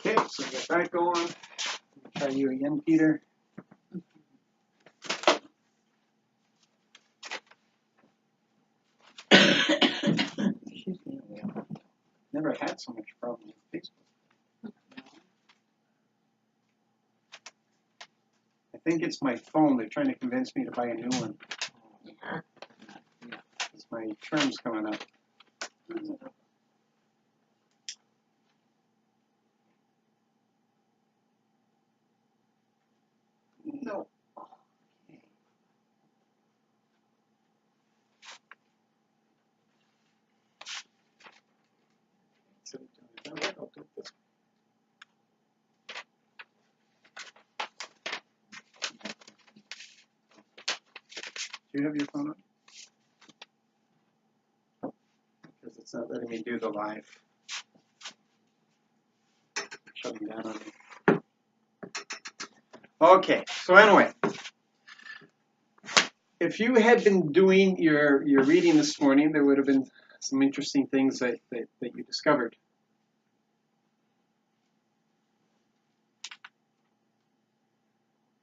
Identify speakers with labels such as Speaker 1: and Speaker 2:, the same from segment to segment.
Speaker 1: Okay, so get that going. Try you again, Peter. Excuse me. Never had so much problem with Facebook. I think it's my phone. They're trying to convince me to buy a new one.
Speaker 2: Yeah.
Speaker 1: It's my term's coming up. No. Okay. So, I'll do this. Do you have your phone on? Because it's not letting me do the live. Shutting down on me. Okay, so anyway, if you had been doing your reading this morning, there would have been some interesting things that you discovered.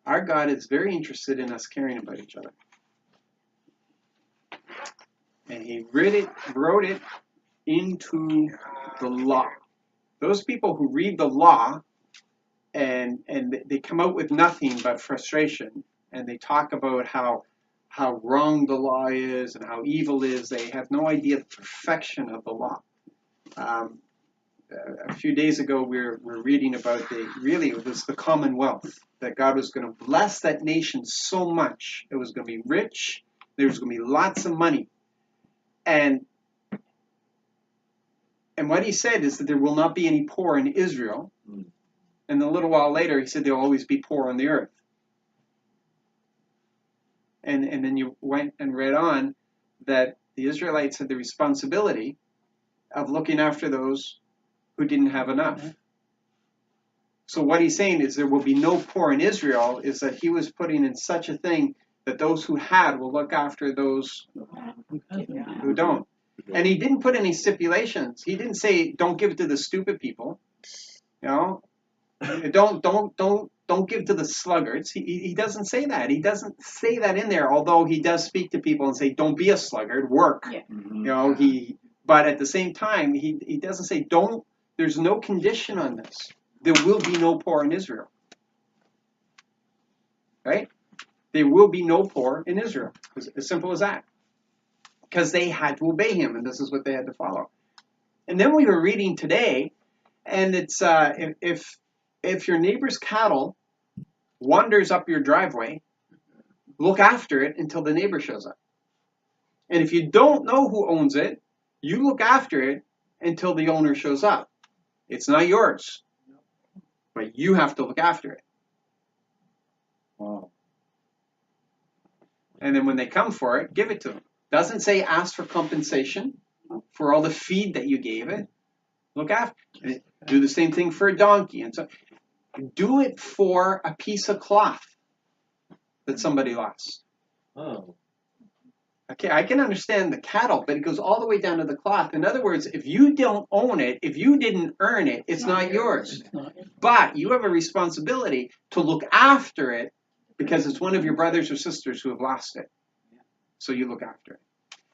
Speaker 1: Our God is very interested in us caring about each other. And he wrote it into the law. Those people who read the law and they come out with nothing but frustration, and they talk about how wrong the law is and how evil is, they have no idea the perfection of the law. A few days ago, we were reading about it was the Commonwealth, that God was going to bless that nation so much. It was going to be rich. There was going to be lots of money. And what he said is that there will not be any poor in Israel. And a little while later, he said there will always be poor on the earth. And then you went and read on that the Israelites had the responsibility of looking after those who didn't have enough. So what he's saying is there will be no poor in Israel, is that he was putting in such a thing that those who had will look after those who don't. And he didn't put any stipulations. He didn't say don't give to the stupid people, you know. Don't give to the sluggards. He doesn't say that. He doesn't say that in there. Although he does speak to people and say don't be a sluggard, work. Yeah. You know, but at the same time he doesn't say don't. There's no condition on this. There will be no poor in Israel. Right? There will be no poor in Israel. As simple as that. Because they had to obey him, and this is what they had to follow. And then we were reading today, and it's if your neighbor's cattle wanders up your driveway, look after it until the neighbor shows up. And if you don't know who owns it, you look after it until the owner shows up. It's not yours, but you have to look after it. Wow. And then when they come for it, give it to them. Doesn't say ask for compensation for all the feed that you gave it. Look after it. Do the same thing for a donkey. And so do it for a piece of cloth that somebody lost.
Speaker 3: Oh.
Speaker 1: Okay, I can understand the cattle, but it goes all the way down to the cloth. In other words, if you don't own it, if you didn't earn it, it's not yours. But you have a responsibility to look after it because it's one of your brothers or sisters who have lost it. So you look after it.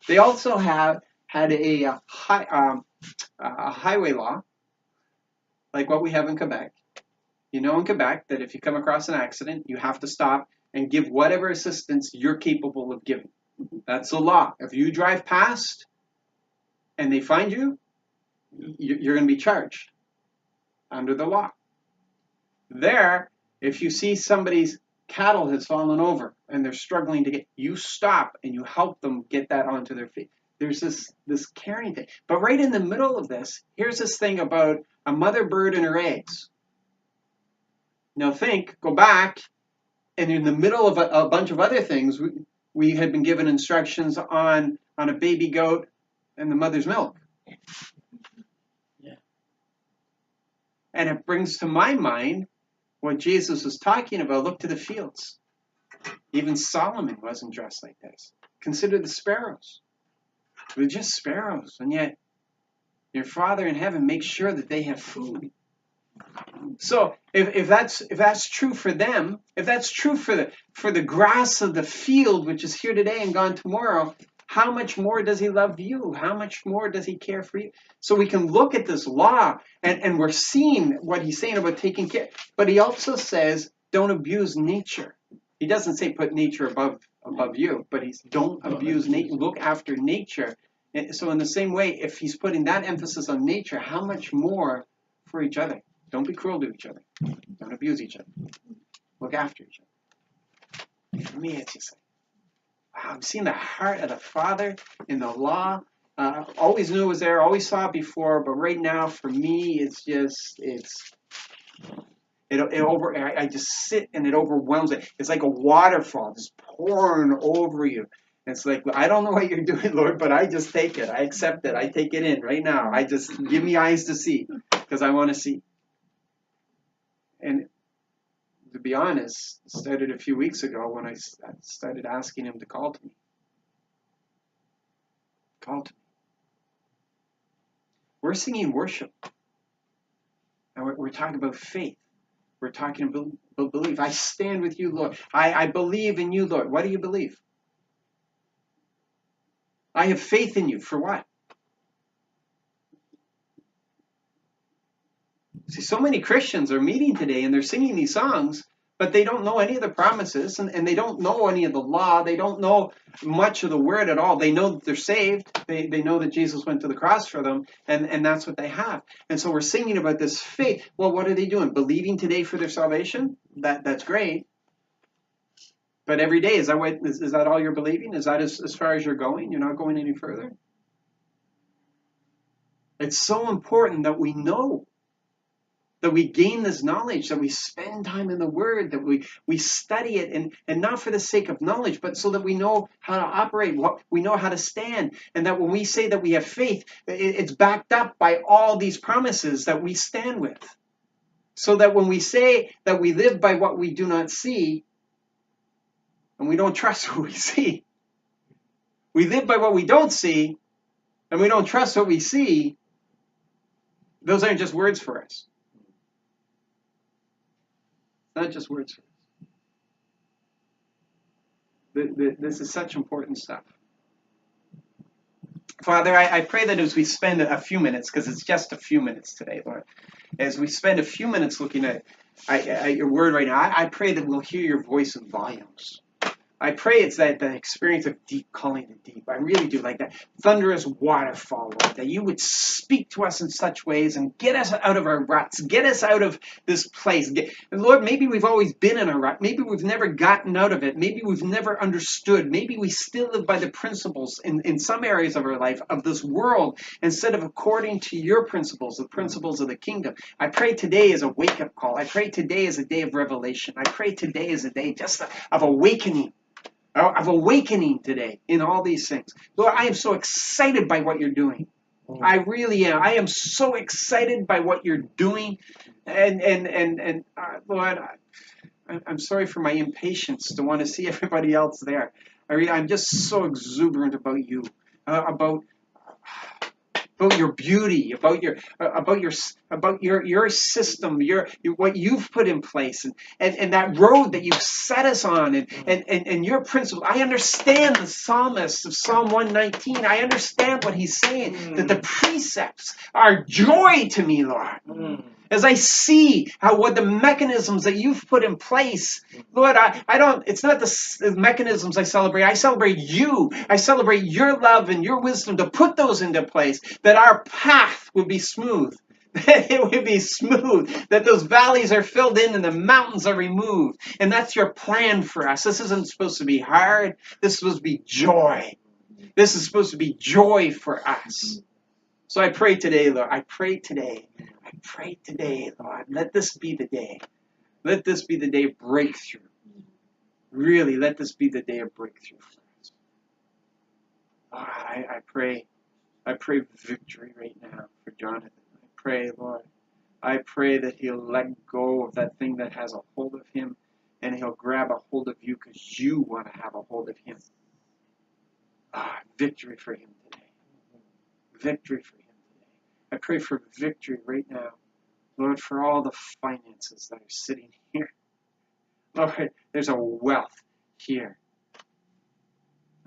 Speaker 1: They also had a highway law, like what we have in Quebec. You know in Quebec that if you come across an accident, you have to stop and give whatever assistance you're capable of giving. That's the law. If you drive past and they find you, you're going to be charged under the law. There, if you see somebody's cattle has fallen over and they're struggling to get, you stop and you help them get that onto their feet. There's this caring thing. But right in the middle of this, here's this thing about a mother bird and her eggs. Now go back, and in the middle of a bunch of other things, we had been given instructions on a baby goat and the mother's milk.
Speaker 3: Yeah.
Speaker 1: And it brings to my mind what Jesus was talking about. Look to the fields. Even Solomon wasn't dressed like this. Consider the sparrows. They're just sparrows, and yet your Father in heaven makes sure that they have food. So if that's true for them, if that's true for the grass of the field, which is here today and gone tomorrow, how much more does he love you? How much more does he care for you? So we can look at this law and we're seeing what he's saying about taking care. But he also says, don't abuse nature. He doesn't say put nature above you, but he's don't abuse nature. Look after nature. And so in the same way, if he's putting that emphasis on nature, how much more for each other? Don't be cruel to each other. Don't abuse each other. Look after each other. For me, it's just like, wow, I'm seeing the heart of the Father in the law. Always knew it was there, always saw it before, but right now, for me, I just sit and it overwhelms it. It's like a waterfall just pouring over you. It's like, I don't know what you're doing, Lord, but I just take it. I accept it. I take it in right now. I just give me eyes to see because I want to see. And to be honest, it started a few weeks ago when I started asking him to call to me. Call to me. We're singing worship. And we're talking about faith. We're talking about belief. I stand with you, Lord. I believe in you, Lord. What do you believe? I have faith in you. For what? See, so many Christians are meeting today and they're singing these songs, but they don't know any of the promises and they don't know any of the law. They don't know much of the word at all. They know that they're saved. They know that Jesus went to the cross for them, and that's what they have. And so we're singing about this faith. Well, what are they doing? Believing today for their salvation? That's great. But every day, is that all you're believing? Is that as far as you're going? You're not going any further? It's so important that we know, that we gain this knowledge, that we spend time in the Word, that we study it, and not for the sake of knowledge, but so that we know how to operate, we know how to stand, and that when we say that we have faith, it's backed up by all these promises that we stand with. So that when we say that we live by what we do not see, and we don't trust what we see, we live by what we don't see, and we don't trust what we see, those aren't just words for us. Not just words for us. This is such important stuff. Father, I pray that as we spend a few minutes, because it's just a few minutes today, Lord, as we spend a few minutes looking at your word right now, I pray that we'll hear your voice in volumes. I pray it's that experience of deep calling to deep. I really do, like that thunderous waterfall, Lord, that you would speak to us in such ways and get us out of our ruts, get us out of this place. And Lord, maybe we've always been in a rut. Maybe we've never gotten out of it. Maybe we've never understood. Maybe we still live by the principles in some areas of our life of this world instead of according to your principles, the principles of the kingdom. I pray today is a wake-up call. I pray today is a day of revelation. I pray today is a day just of awakening. Of awakening today in all these things. Lord, I am so excited by what you're doing. I really am. I am so excited by what you're doing. And Lord, I'm sorry for my impatience to want to see everybody else there. I'm just so exuberant about you, about your beauty, about your system, what you've put in place, and that road that you've set us on, and your principles. I understand the psalmist of Psalm 119. I understand what he's saying, that the precepts are joy to me, Lord. As I see what the mechanisms that you've put in place, Lord, it's not the mechanisms I celebrate you. I celebrate your love and your wisdom to put those into place, that our path would be smooth. That it would be smooth, that those valleys are filled in and the mountains are removed. And that's your plan for us. This isn't supposed to be hard. This is supposed to be joy. This is supposed to be joy for us. So I pray today, Lord. I pray today, Lord. Let this be the day. Let this be the day of breakthrough. Really, let this be the day of breakthrough for us. Lord, I pray victory right now for Jonathan. I pray, Lord. I pray that he'll let go of that thing that has a hold of him, and he'll grab a hold of you because you want to have a hold of him. Victory for him today. Victory for him today. I pray for victory right now Lord, for all the finances that are sitting here. Lord, there's a wealth here.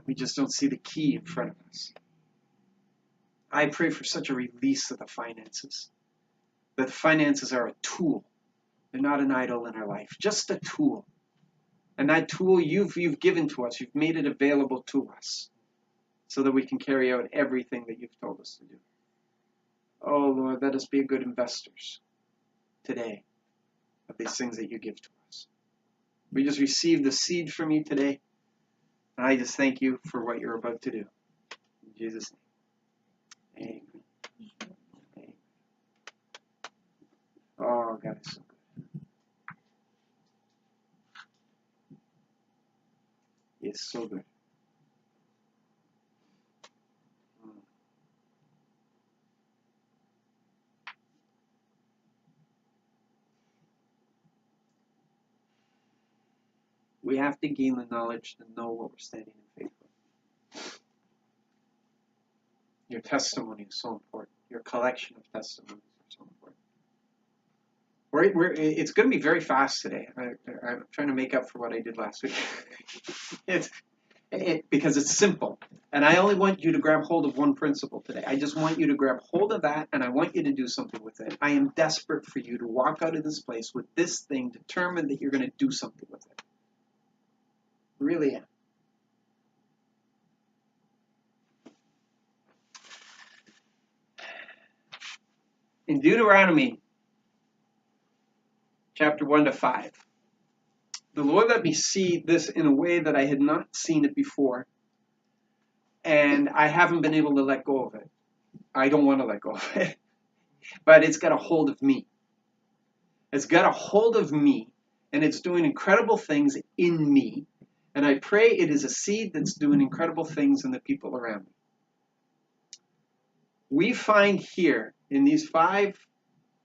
Speaker 1: We just don't see the key in front of us. I pray for such a release of the finances. That the finances are a tool. They're not an idol in our life. Just a tool. And that tool you've given to us. You've made it available to us. So that we can carry out everything that you've told us to do. Oh, Lord, let us be good investors today of these things that you give to us. We just received the seed from you today. And I just thank you for what you're about to do. In Jesus' name. Amen. Amen. Oh, God is so good. He is so good. We have to gain the knowledge to know what we're standing in faith with. Your testimony is so important. Your collection of testimonies are so important. It's going to be very fast today. I'm trying to make up for what I did last week. Because it's simple. And I only want you to grab hold of one principle today. I just want you to grab hold of that, and I want you to do something with it. I am desperate for you to walk out of this place with this thing, determined that you're going to do something with it. Really am. In Deuteronomy chapter 1 to 5, the Lord let me see this in a way that I had not seen it before, and I haven't been able to let go of it. I don't want to let go of it, but it's got a hold of me. It's got a hold of me, and it's doing incredible things in me. And I pray it is a seed that's doing incredible things in the people around me. We find here in these 5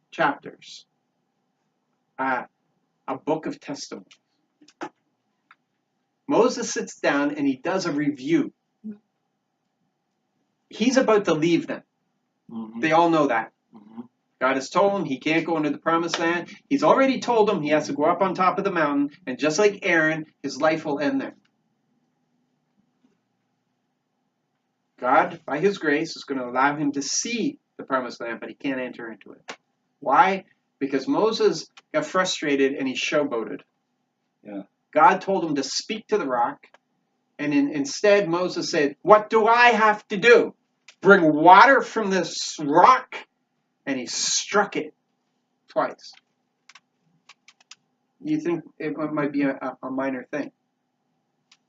Speaker 1: chapters a book of testimonies. Moses sits down and he does a review. He's about to leave them. Mm-hmm. They all know that. Mm-hmm. God has told him he can't go into the promised land. He's already told him he has to go up on top of the mountain, and just like Aaron, his life will end there. God, by his grace, is going to allow him to see the promised land, but he can't enter into it. Why? Because Moses got frustrated and he showboated. Yeah. God told him to speak to the rock, and instead Moses said, "What do I have to do? Bring water from this rock?" And he struck it twice. You think it might be a minor thing.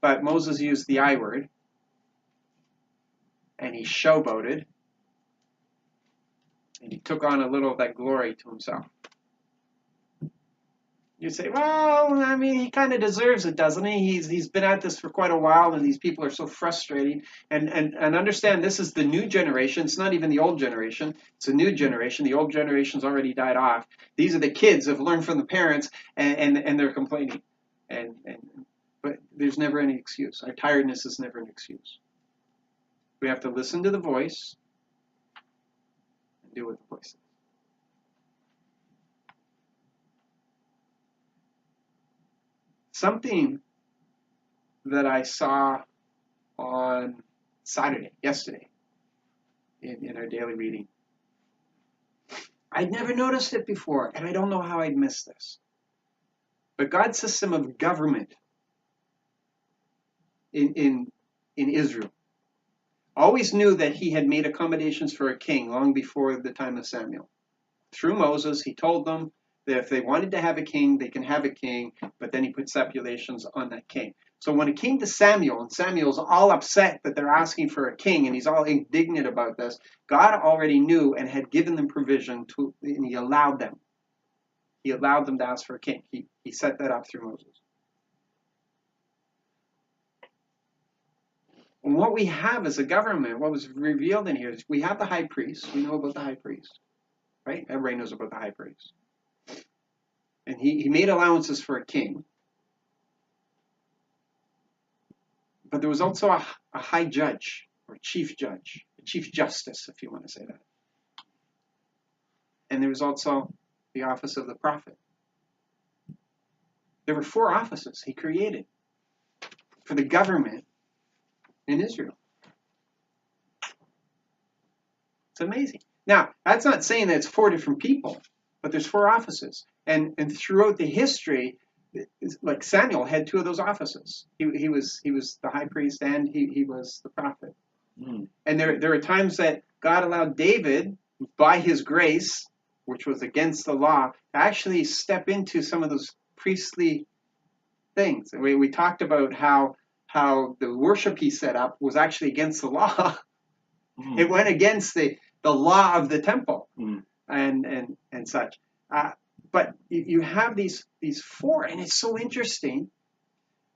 Speaker 1: But Moses used the I word, and he showboated, and he took on a little of that glory to himself. You say, well, I mean, he kind of deserves it, doesn't he? He's been at this for quite a while, and these people are so frustrating. And understand, this is the new generation. It's not even the old generation. It's a new generation. The old generation's already died off. These are the kids who have learned from the parents, and they're complaining. But there's never any excuse. Our tiredness is never an excuse. We have to listen to the voice and do what the voice says. Something that I saw on yesterday, in our daily reading. I'd never noticed it before, and I don't know how I'd missed this. But God's system of government in Israel always knew that he had made accommodations for a king long before the time of Samuel. Through Moses, he told them that if they wanted to have a king, they can have a king, but then he put stipulations on that king. So when it came to Samuel, and Samuel's all upset that they're asking for a king, and he's all indignant about this, God already knew and had given them provision and he allowed them. He allowed them to ask for a king. He set that up through Moses. And what we have as a government, what was revealed in here, is we have the high priest. We know about the high priest, right? Everybody knows about the high priest. And he made allowances for a king. But there was also a high judge, or a chief justice, if you want to say that. And there was also the office of the prophet. There were 4 offices he created for the government in Israel. It's amazing. Now, that's not saying that it's 4 different people, but there's 4 offices. And throughout the history, like Samuel had 2 of those offices. He was the high priest and he was the prophet. And there were times that God allowed David, by his grace, which was against the law, to actually step into some of those priestly things. We talked about how the worship he set up was actually against the law. It went against the law of the temple and such. But you have these 4, and it's so interesting,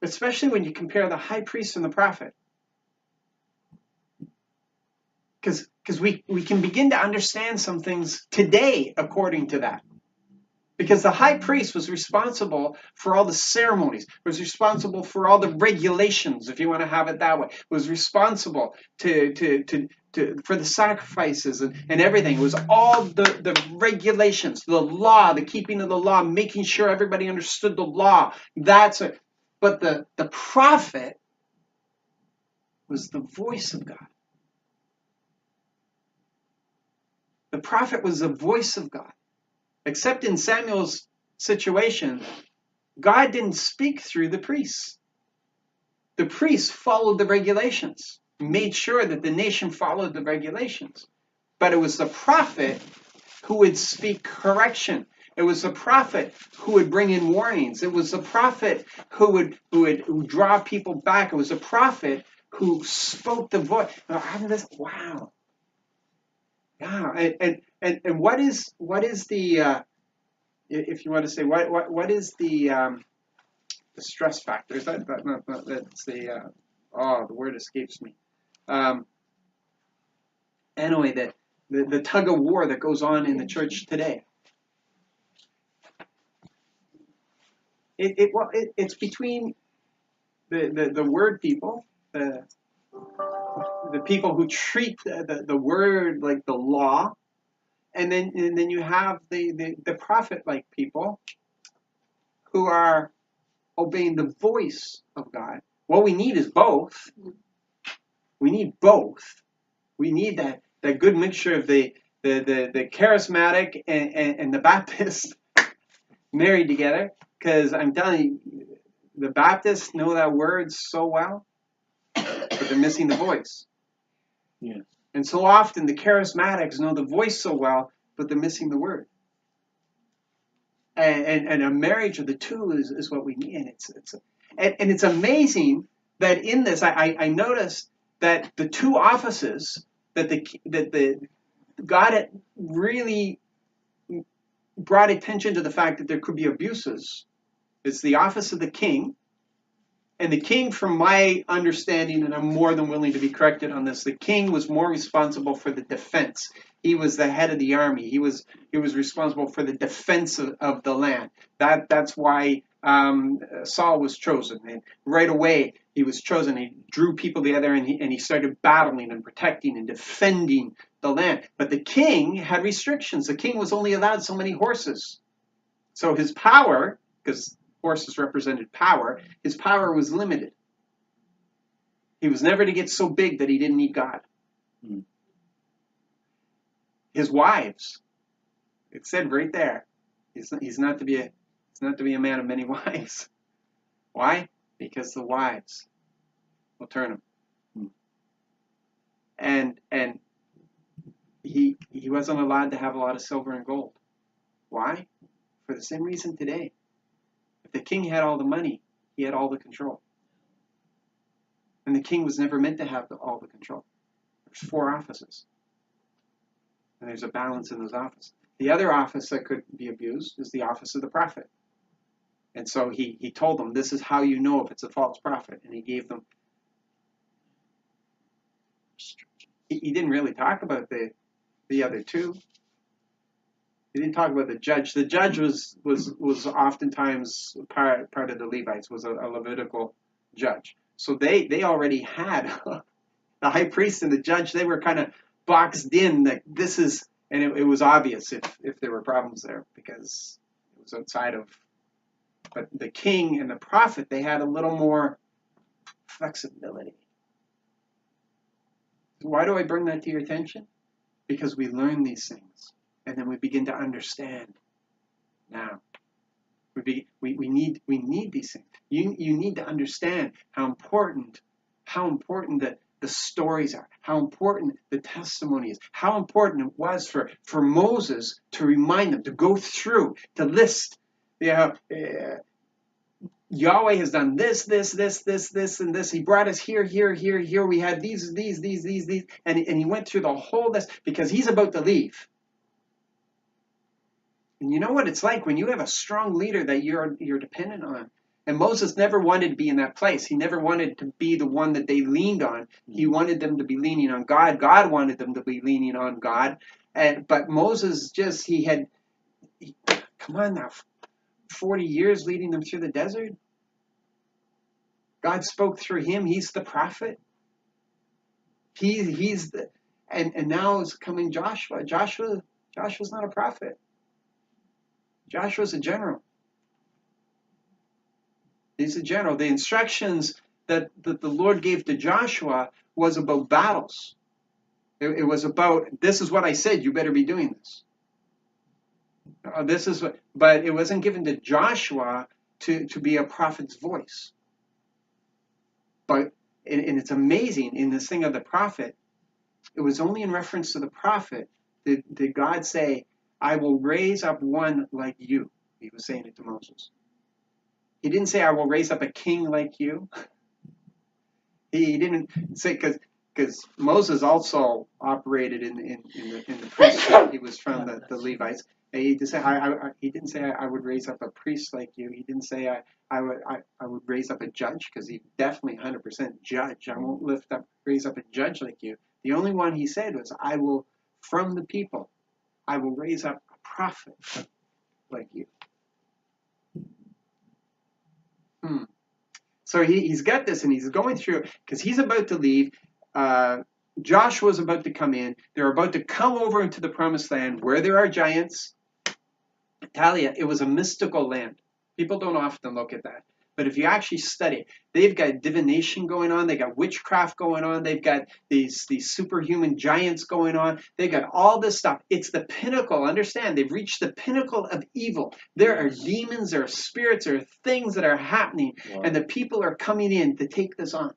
Speaker 1: especially when you compare the high priest and the prophet. Because we can begin to understand some things today according to that. Because the high priest was responsible for all the ceremonies, was responsible for all the regulations, if you want to have it that way, was responsible for the sacrifices and everything. It was all the regulations, the law, the keeping of the law, making sure everybody understood the law. But the prophet was the voice of God. The prophet was the voice of God. Except in Samuel's situation, God didn't speak through the priests. The priests followed the regulations, made sure that the nation followed the regulations. But it was the prophet who would speak correction. It was the prophet who would bring in warnings. It was the prophet who would draw people back. It was the prophet who spoke the voice. Wow. Yeah, and what is the if you want to say what is the stress factor? Is that's the the word escapes me. Anyway, the tug of war that goes on in the church today. It's between the word people, the people who treat the word like the law, and then you have the prophet-like people who are obeying the voice of God. What we need is both. We need both. We need that good mixture of the charismatic and the Baptist married together. Because I'm telling you, the Baptists know that word so well, but they're missing the voice.
Speaker 3: Yeah.
Speaker 1: And so often the charismatics know the voice so well, but they're missing the word. And a marriage of the two is what we need. And it's amazing that in this, I noticed that the 2 offices that God had really brought attention to the fact that there could be abuses. It's the office of the king. And the king, from my understanding, and I'm more than willing to be corrected on this, the king was more responsible for the defense. He was the head of the army. He was responsible for the defense of the land. That's why Saul was chosen. And right away, he was chosen. He drew people together and he started battling and protecting and defending the land. But the king had restrictions. The king was only allowed so many horses. So his power, because horses represented power, his power was limited. He was never to get so big that he didn't need God. His wives, it said right there, he's not to be a man of many wives. Why? Because the wives will turn him. And he wasn't allowed to have a lot of silver and gold. Why? For the same reason today. The king had all the money. He had all the control. And the king was never meant to have all the control. There's 4 offices. And there's a balance in those offices. The other office that could be abused is the office of the prophet. And so he told them, this is how you know if it's a false prophet. And he gave them... He didn't really talk about the other 2. He didn't talk about the judge. The judge was oftentimes part of the Levites, was a Levitical judge. So they already had the high priest and the judge. They were kind of boxed in that this is, And it was obvious if there were problems there because it was outside of. But the king and the prophet, they had a little more flexibility. Why do I bring that to your attention? Because we learn these things, and then we begin to understand. Now, we need these things. You need to understand how important the stories are, how important the testimony is, how important it was for Moses to remind them, to go through, to list. Yahweh has done this, and this. He brought us here. We had these, and he went through the whole list because he's about to leave. And you know what it's like when you have a strong leader that you're dependent on. And Moses never wanted to be in that place. He never wanted to be the one that they leaned on. He wanted them to be leaning on God. God wanted them to be leaning on God. But Moses come on now, 40 years leading them through the desert. God spoke through him. He's the prophet. And now is coming Joshua. Joshua's not a prophet. Joshua's a general. He's a general. The instructions that the Lord gave to Joshua was about battles. It was about, this is what I said, you better be doing this. But it wasn't given to Joshua to be a prophet's voice. But, and it's amazing, in this thing of the prophet, it was only in reference to the prophet did God say, I will raise up one like you. He was saying it to Moses. He didn't say, I will raise up a king like you. He didn't say, because Moses also operated in the priesthood. He was from the Levites. He didn't say I would raise up a priest like you. He didn't say I would raise up a judge, because he definitely 100% judge. I won't raise up a judge like you. The only one he said was, I will, from the people, I will raise up a prophet like you. So he's got this, and he's going through, because he's about to leave. Joshua's about to come in. They're about to come over into the promised land where there are giants. Talia, it was a mystical land. People don't often look at that. But if you actually study, they've got divination going on. They got witchcraft going on. They've got these superhuman giants going on. They've got all this stuff. It's the pinnacle. Understand, they've reached the pinnacle of evil. There are demons, there are spirits, there are things that are happening. Wow. And the people are coming in to take this on.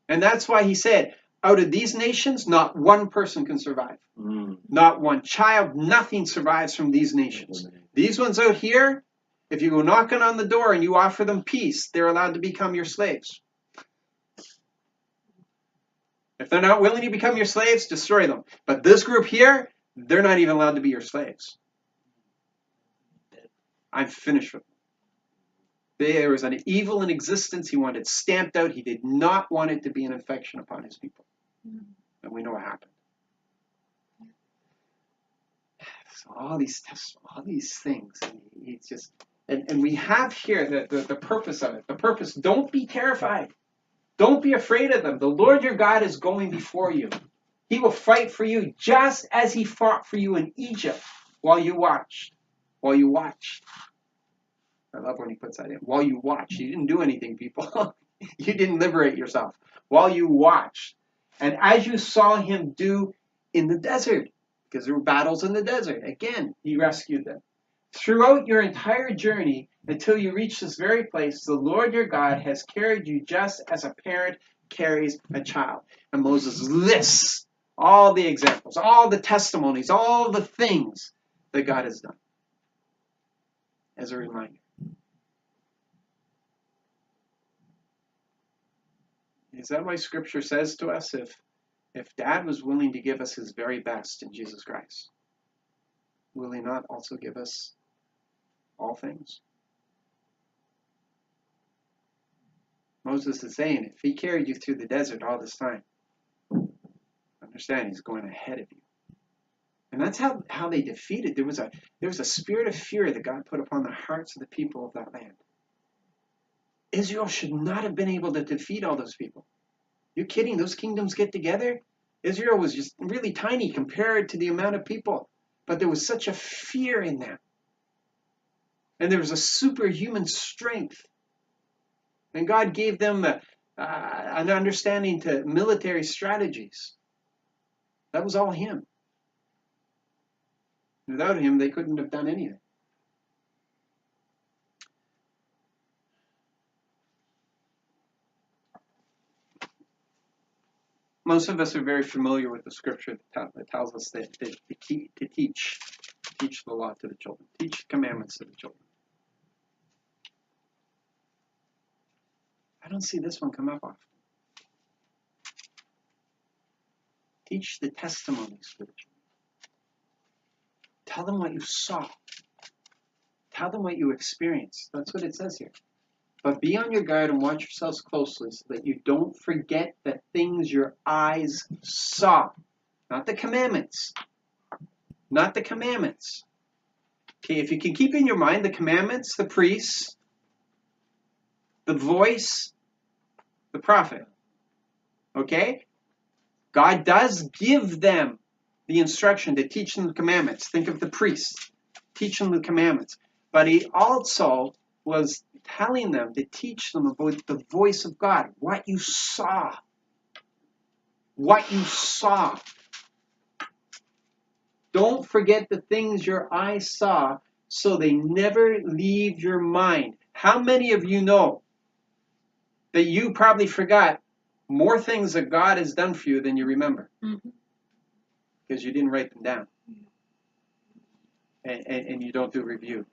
Speaker 1: And that's why he said, out of these nations, not one person can survive. Not one child, nothing survives from these nations. These ones out here, if you go knocking on the door and you offer them peace, they're allowed to become your slaves. If they're not willing to become your slaves, destroy them. But this group here, they're not even allowed to be your slaves. I'm finished with them. There was an evil in existence he wanted stamped out. He did not want it to be an infection upon his people. And we know what happened. So all these tests, all these things, it's just, and we have here the purpose of it. The purpose, don't be terrified. Don't be afraid of them. The Lord your God is going before you. He will fight for you just as he fought for you in Egypt while you watched. While you watched. I love when he puts that in. While you watched. You didn't do anything, people. You didn't liberate yourself. While you watched. And as you saw him do in the desert, because there were battles in the desert, again, he rescued them. Throughout your entire journey, until you reach this very place, the Lord your God has carried you just as a parent carries a child. And Moses lists all the examples, all the testimonies, all the things that God has done as a reminder. Is that why Scripture says to us, if Dad was willing to give us his very best in Jesus Christ, will he not also give us all things? Moses is saying, if he carried you through the desert all this time, understand he's going ahead of you. And that's how they defeated. There was a spirit of fear that God put upon the hearts of the people of that land. Israel should not have been able to defeat all those people. You're kidding? Those kingdoms get together? Israel was just really tiny compared to the amount of people, but there was such a fear in them. And there was a superhuman strength. And God gave them an understanding to military strategies. That was all Him. Without Him, they couldn't have done anything. Most of us are very familiar with the scripture that tells us that to teach the law to the children, teach the commandments to the children. I don't see this one come up often. Teach the testimonies to the children. Tell them what you saw. Tell them what you experienced. That's what it says here. But be on your guard and watch yourselves closely so that you don't forget the things your eyes saw. Not the commandments. Not the commandments. Okay, if you can keep in your mind the commandments, the priests, the voice, the prophet. Okay? God does give them the instruction to teach them the commandments. Think of the priests. Teach them the commandments. But He also was telling them to teach them about the voice of God. What you saw. What you saw. Don't forget the things your eyes saw so they never leave your mind. How many of you know that you probably forgot more things that God has done for you than you remember? Mm-hmm. Because you didn't write them down. And you don't do review.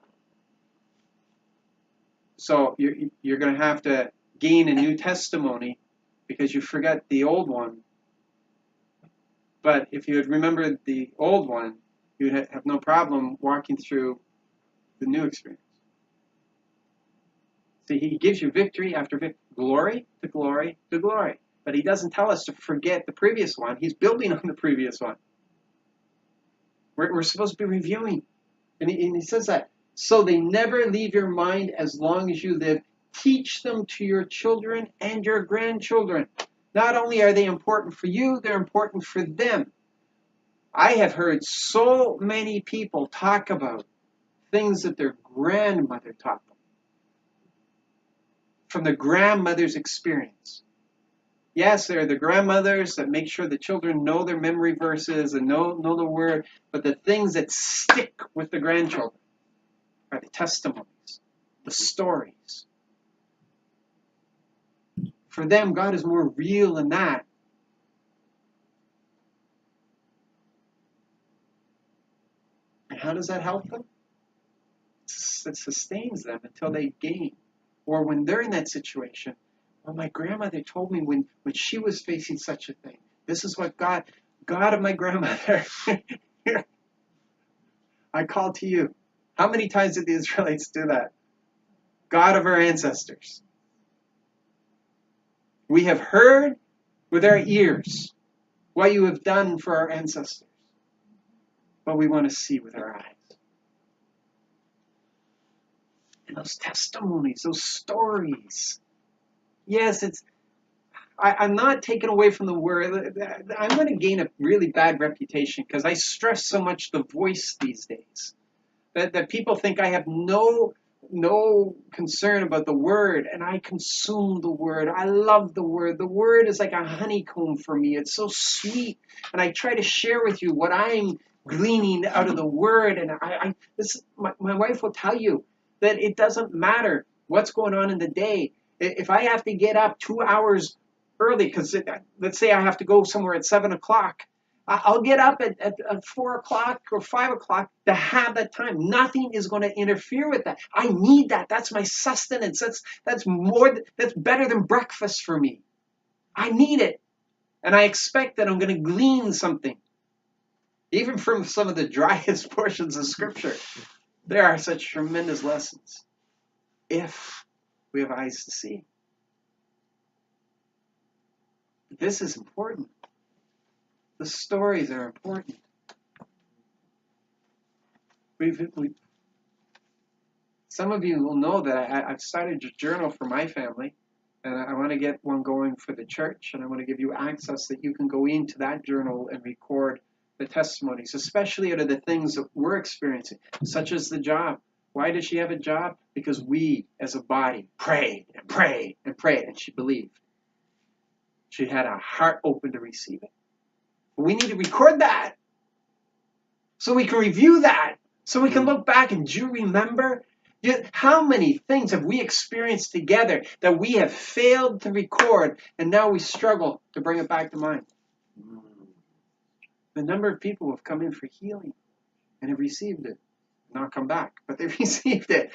Speaker 1: So you're going to have to gain a new testimony because you forgot the old one. But if you had remembered the old one, you'd have no problem walking through the new experience. See, He gives you victory after victory, glory to glory to glory. But He doesn't tell us to forget the previous one. He's building on the previous one. We're supposed to be reviewing. And he says that. So they never leave your mind as long as you live. Teach them to your children and your grandchildren. Not only are they important for you, they're important for them. I have heard so many people talk about things that their grandmother taught them. From the grandmother's experience. Yes, there are the grandmothers that make sure the children know their memory verses and know the word, but the things that stick with the grandchildren are the testimonies, the stories. For them, God is more real than that. And how does that help them? It sustains them until they gain. Or when they're in that situation, well, my grandmother told me when she was facing such a thing, this is what God of my grandmother, I call to you. How many times did the Israelites do that? God of our ancestors. We have heard with our ears what you have done for our ancestors, but we want to see with our eyes. And those testimonies, those stories. Yes, I'm not taking away from the word. I'm going to gain a really bad reputation because I stress so much the voice these days. That people think I have no concern about the word, and I consume the word. I love the word. The word is like a honeycomb for me. It's so sweet, and I try to share with you what I'm gleaning out of the word. And my wife will tell you that it doesn't matter what's going on in the day. If I have to get up 2 hours early, because let's say I have to go somewhere at 7 o'clock, I'll get up at 4 o'clock or 5 o'clock to have that time. Nothing is going to interfere with that. I need that. That's my sustenance. That's better than breakfast for me. I need it. And I expect that I'm going to glean something. Even from some of the driest portions of Scripture, there are such tremendous lessons if we have eyes to see. This is important. The stories are important. Some of you will know that I've started a journal for my family, And I want to get one going for the church, and I want to give you access that you can go into that journal and record the testimonies, especially out of the things that we're experiencing, such as the job. Why does she have a job? Because we, as a body, prayed and prayed and prayed, and she believed. She had a heart open to receive it. But we need to record that so we can review that, so we can look back and do you remember? How many things have we experienced together that we have failed to record, and now we struggle to bring it back to mind? The number of people who have come in for healing and have received it, not come back, but they received it.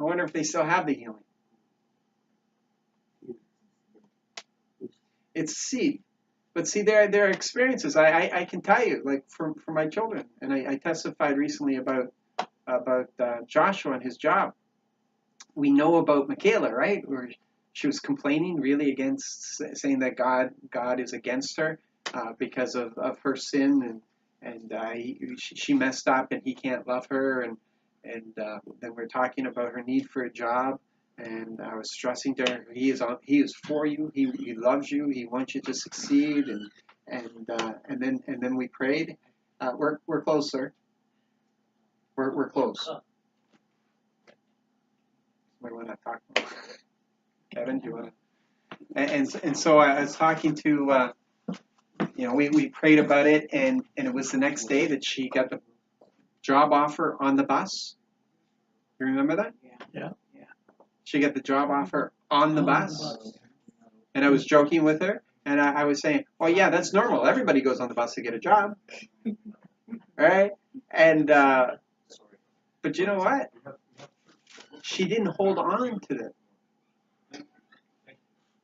Speaker 1: I wonder if they still have the healing. It's a seed. But see, there are experiences. I can tell you, like for my children, and I testified recently about Joshua and his job. We know about Michaela, right? Where she was complaining really against, saying that God is against her because of her sin, and she messed up and he can't love her, and then we're talking about her need for a job. And I was stressing to her, he is for you. He loves you. He wants you to succeed. And then we prayed. We're close, sir. We're close. What do I want to talk about? Kevin, do you want to? And so I was talking to, we prayed about it, and it was the next day that she got the job offer on the bus. You remember that?
Speaker 2: Yeah.
Speaker 1: She got the job offer on the bus. And I was joking with her, and I was saying, well, yeah, that's normal. Everybody goes on the bus to get a job. Right? And, but you know what? She didn't hold on to that.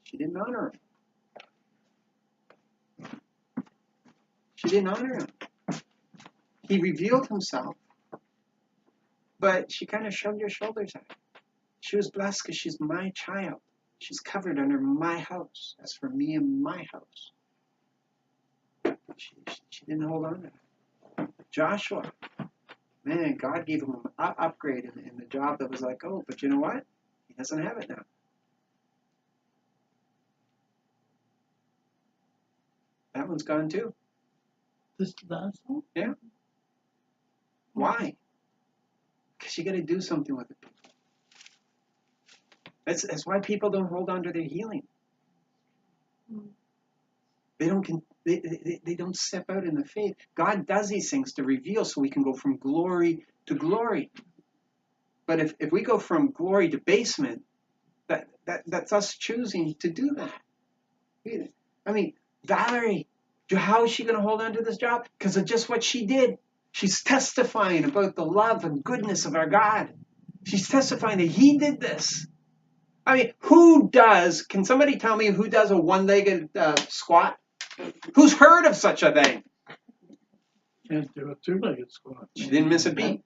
Speaker 1: She didn't honor him. She didn't honor him. He revealed himself, but she kind of shrugged her shoulders at it. She was blessed because she's my child. She's covered under my house. As for me and my house. She didn't hold on to it. Joshua, man, God gave him an upgrade in the job that was like, oh, but you know what? He doesn't have it now. That one's gone too.
Speaker 2: This last one?
Speaker 1: Yeah. Why? Because you got to do something with it. That's why people don't hold on to their healing. They don't step out in the faith. God does these things to reveal so we can go from glory to glory. But if we go from glory to basement, that's us choosing to do that. I mean, Valerie, how is she going to hold on to this job? Because of just what she did. She's testifying about the love and goodness of our God. She's testifying that He did this. I mean, can somebody tell me who does a one-legged squat? Who's heard of such a thing?
Speaker 2: Can't do a two-legged squat.
Speaker 1: She didn't miss a beat.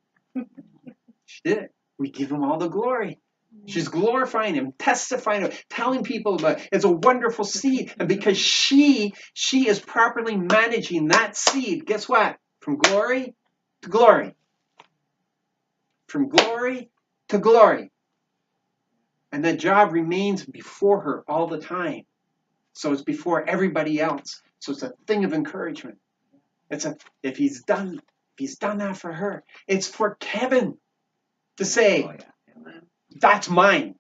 Speaker 1: She did it. We give Him all the glory. She's glorifying Him, testifying, telling people about it. It's a wonderful seed. And because she is properly managing that seed, guess what? From glory to glory. From glory to glory. And that job remains before her all the time. So it's before everybody else. So it's a thing of encouragement. If he's done that for her, it's for Kevin to say, that's mine.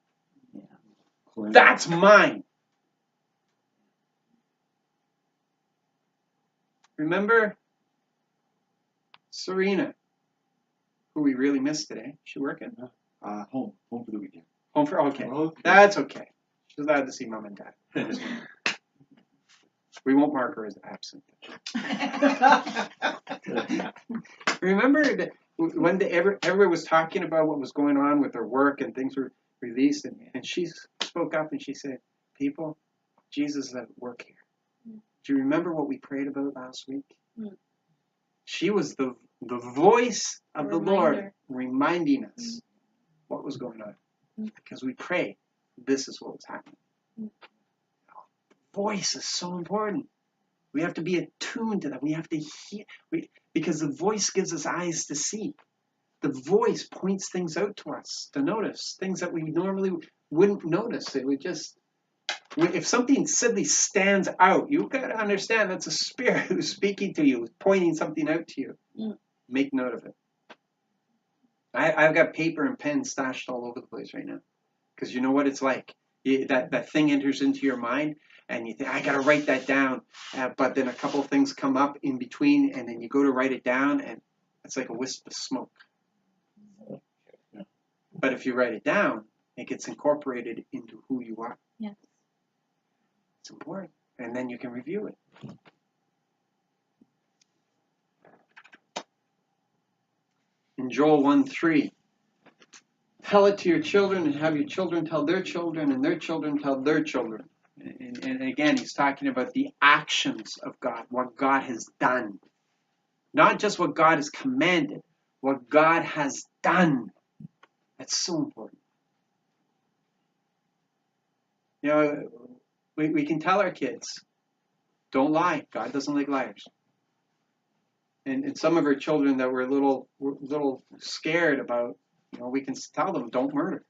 Speaker 1: That's mine. Remember Serena, who we really missed today? She working?
Speaker 4: Home for the weekend.
Speaker 1: Home for okay. That's okay. She's allowed to see mom and dad. We won't mark her as absent. Remember that one day everyone was talking about what was going on with her work and things were released, and she spoke up and she said, people, Jesus is at work here. Do you remember what we prayed about last week? She was the voice of the Lord reminding us what was going on. Because we prayed, this is what was happening. Voice is so important. We have to be attuned to that. We have to hear, because the voice gives us eyes to see. The voice points things out to us, to notice, things that we normally wouldn't notice. It would just, if something suddenly stands out, you've got to understand that's a spirit who's speaking to you, who's pointing something out to you.
Speaker 5: Mm.
Speaker 1: Make note of it. I've got paper and pen stashed all over the place right now, because you know what it's like. That thing enters into your mind, and you think, I got to write that down. But then a couple of things come up in between, and then you go to write it down, and it's like a wisp of smoke. But if you write it down, it gets incorporated into who you are.
Speaker 5: Yes.
Speaker 1: It's important. And then you can review it. In Joel 1:3, tell it to your children and have your children tell their children and their children tell their children. And again, he's talking about the actions of God, what God has done. Not just what God has commanded, what God has done. That's so important. You know, we can tell our kids, don't lie. God doesn't like liars. And some of our children that were a little scared about, you know, we can tell them, don't murder.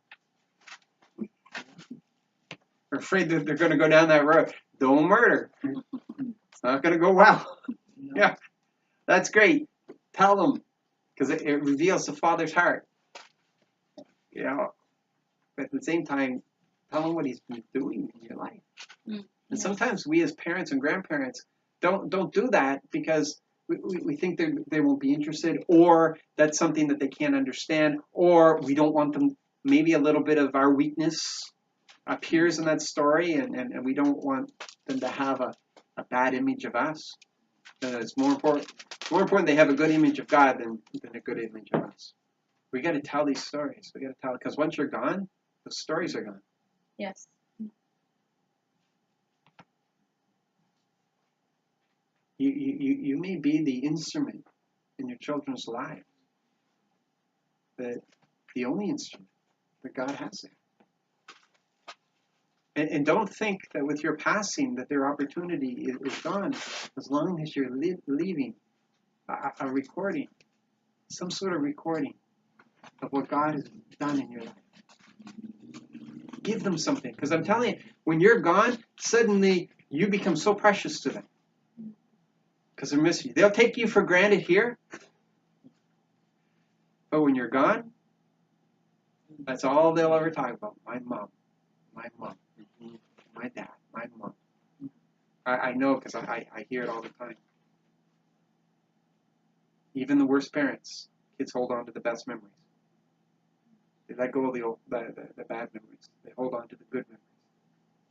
Speaker 1: We're afraid that they're going to go down that road. Don't murder. It's not going to go well. Yeah, that's great. Tell them, because it reveals the Father's heart. You know, but at the same time, tell them what He's been doing in your life.
Speaker 5: Mm.
Speaker 1: And sometimes we as parents and grandparents don't do that because we think they won't be interested, or that's something that they can't understand, or we don't want them, maybe a little bit of our weakness appears in that story, and we don't want them to have a bad image of us. It's more important they have a good image of God than a good image of us. We got to tell these stories. We got to tell, because once you're gone, the stories are gone.
Speaker 5: Yes.
Speaker 1: You may be the instrument in your children's lives, but the only instrument that God has there. And don't think that with your passing that their opportunity is gone, as long as you're leaving a recording, some sort of recording of what God has done in your life. Give them something, because I'm telling you, when you're gone, suddenly you become so precious to them. Because they're missing you. They'll take you for granted here, but when you're gone, that's all they'll ever talk about. My mom, my dad, my mom. I know, because I hear it all the time. Even the worst parents, kids hold on to the best memories. They let go of the bad memories. They hold on to the good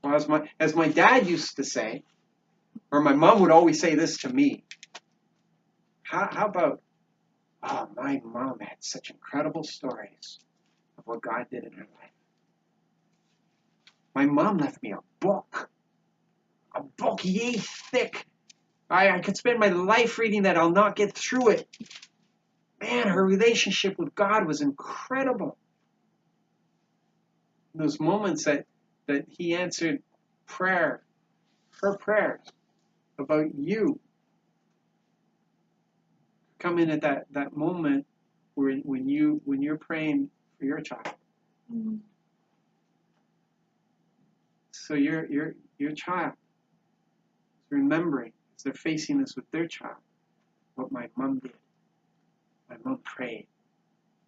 Speaker 1: memories. Well, as my dad used to say, or my mom would always say this to me, how about, oh, my mom had such incredible stories of what God did in her life. My mom left me a book yay thick. I could spend my life reading that. I'll not get through it. Man, her relationship with God was incredible. Those moments that He answered her prayers about you, come in at that moment when you're praying for your child.
Speaker 5: Mm.
Speaker 1: So your child is remembering as they're facing this with their child, what my mom did. My mom prayed.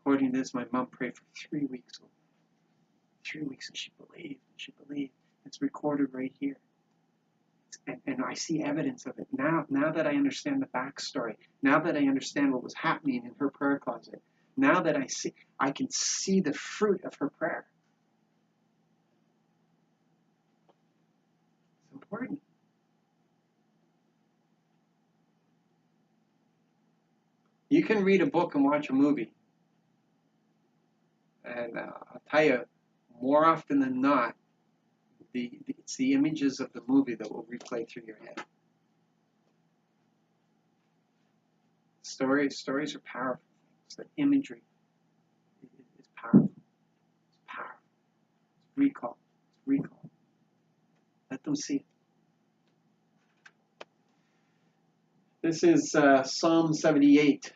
Speaker 1: According to this, my mom prayed for 3 weeks. 3 weeks, and she believed. It's recorded right here. And I see evidence of it now that I understand the backstory, now that I understand what was happening in her prayer closet, now that I can see the fruit of her prayer. It's important. You can read a book and watch a movie, and I'll tell you, more often than not, it's the images of the movie that will replay through your head. Stories are powerful. It's the imagery is powerful. It's powerful. It's recall. Let them see it. This is Psalm 78.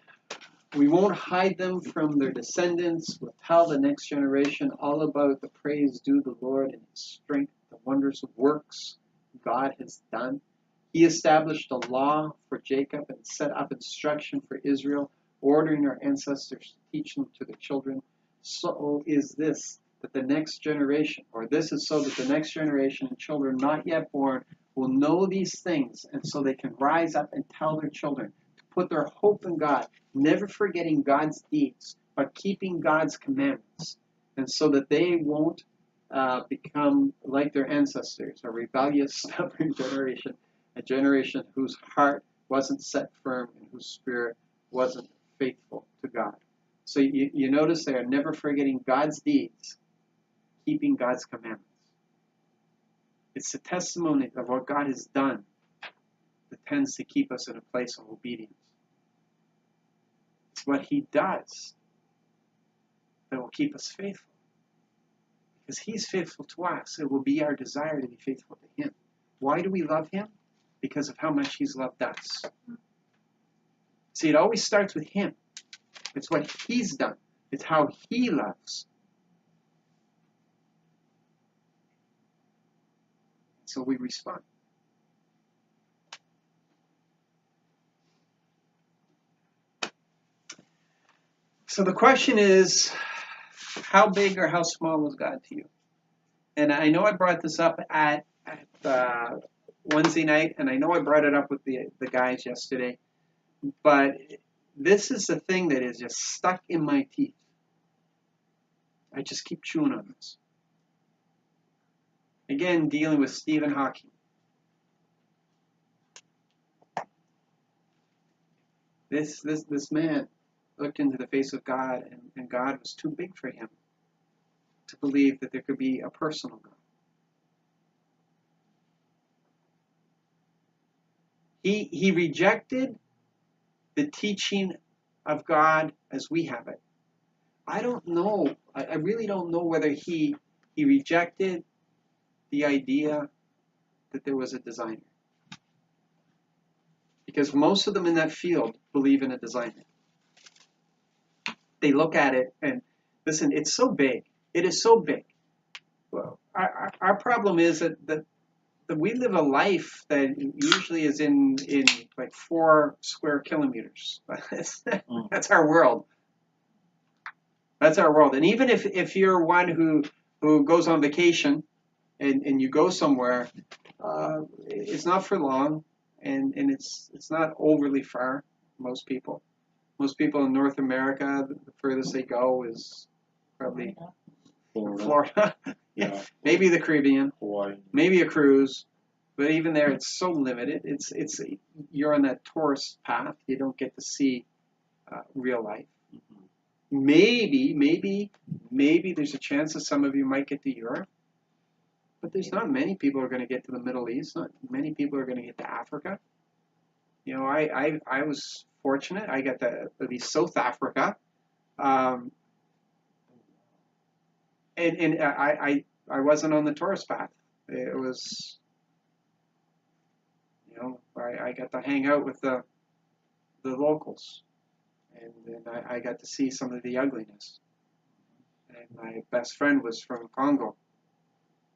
Speaker 1: We won't hide them from their descendants. We'll tell the next generation all about the praise due the Lord and his strength, the wonders of works God has done. He established a law for Jacob and set up instruction for Israel, ordering our ancestors to teach them to their children. So is this, that the next generation, or this is so that the next generation and children not yet born will know these things, and so they can rise up and tell their children to put their hope in God, never forgetting God's deeds, but keeping God's commandments, and so that they won't become like their ancestors, a rebellious, stubborn generation, a generation whose heart wasn't set firm and whose spirit wasn't faithful to God. So you notice they are never forgetting God's deeds, keeping God's commandments. It's the testimony of what God has done that tends to keep us in a place of obedience. It's what he does that will keep us faithful. Because he's faithful to us, it will be our desire to be faithful to him. Why do we love him? Because of how much he's loved us. See, it always starts with him. It's what he's done. It's how he loves. So we respond. So the question is, how big or how small is God to you? And I know I brought this up at Wednesday night, and I know I brought it up with the guys yesterday, but this is the thing that is just stuck in my teeth. I just keep chewing on this. Again, dealing with Stephen Hawking. This man looked into the face of God, and God was too big for him to believe that there could be a personal God. He rejected the teaching of God as we have it. I don't know. I really don't know whether he rejected the idea that there was a designer. Because most of them in that field believe in a designer. They look at it and, listen, it's so big. It is so big. Well, our problem is that we live a life that usually is in like 4 square kilometers. That's our world. That's our world. And even if you're one who goes on vacation and you go somewhere, it's not for long, and it's not overly far. Most people in North America, the furthest they go is probably Florida. Yeah, maybe the Caribbean,
Speaker 3: Hawaii.
Speaker 1: maybe a cruise, but even there, it's so limited. It's you're on that tourist path. You don't get to see real life. Maybe there's a chance that some of you might get to Europe, but there's not many people who are going to get to the Middle East. Not many people are going to get to Africa. You know, I was fortunate. I got to at least South Africa, and I wasn't on the tourist path. It was, you know, I got to hang out with the locals. And I got to see some of the ugliness. And my best friend was from Congo.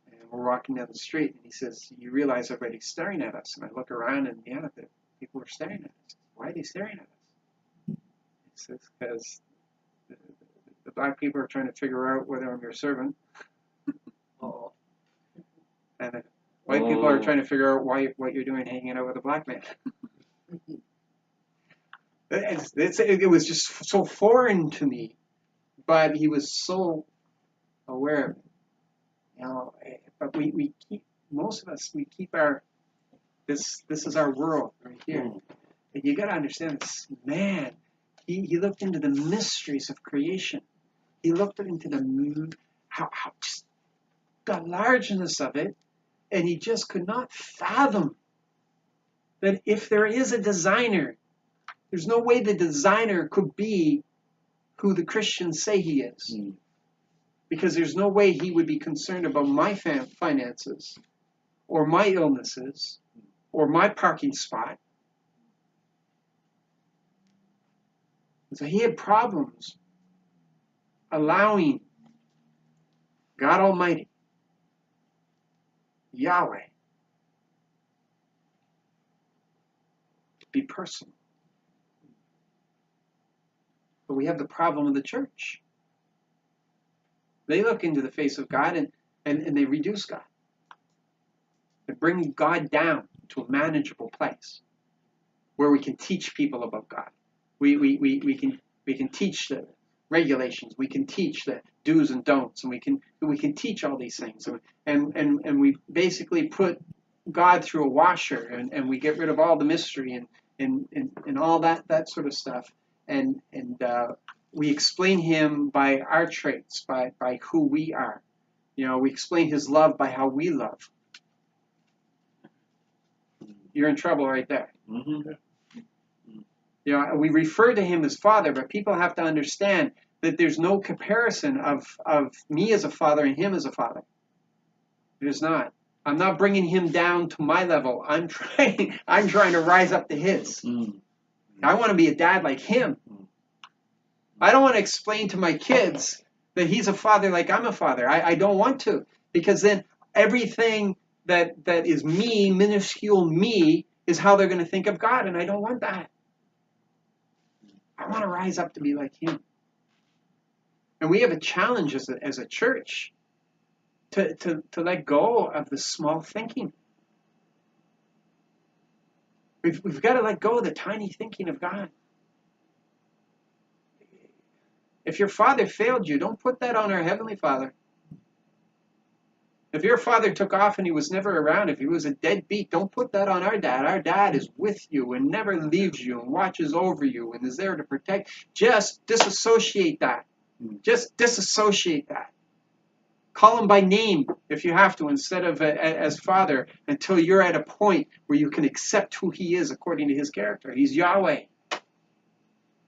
Speaker 1: And we're walking down the street, and he says, "You realize everybody's staring at us?" And I look around, and yeah, the people are staring at us. Why are they staring at us? He says, because the black people are trying to figure out whether I'm your servant. And the white people are trying to figure out what you're doing hanging out with a black man. It was just so foreign to me, but he was so aware of it. You know, but we keep, most of us, we keep this is our world right here. And you got to understand this man. He looked into the mysteries of creation. He looked into how just the largeness of it, and he just could not fathom that if there is a designer, there's no way the designer could be who the Christians say he is. Because there's no way he would be concerned about my finances or my illnesses or my parking spot. So he had problems allowing God Almighty, Yahweh, to be personal. But we have the problem of the church. They look into the face of God and they reduce God. They bring God down to a manageable place where we can teach people about God. We can teach the regulations. We can teach the do's and don'ts, and we can teach all these things. And we basically put God through a washer, and we get rid of all the mystery and all that sort of stuff. And we explain him by our traits, by who we are. We explain his love by how we love. You're in trouble right there.
Speaker 4: Mm-hmm.
Speaker 1: We refer to him as Father, but people have to understand that there's no comparison of me as a father and him as a father. There's not. I'm not bringing him down to my level. I'm trying to rise up to his.
Speaker 4: Mm.
Speaker 1: I want to be a dad like him. I don't want to explain to my kids that he's a father like I'm a father. I don't want to, because then everything that is me, minuscule me, is how they're going to think of God, and I don't want that. I want to rise up to be like him. And we have a challenge as a church to let go of the small thinking. We've got to let go of the tiny thinking of God. If your father failed you, don't put that on our Heavenly Father. If your father took off and he was never around, if he was a deadbeat, don't put that on our dad. Our dad is with you and never leaves you and watches over you and is there to protect. Just disassociate that. Just disassociate that. Call him by name if you have to, instead of as Father, until you're at a point where you can accept who he is according to his character. He's Yahweh.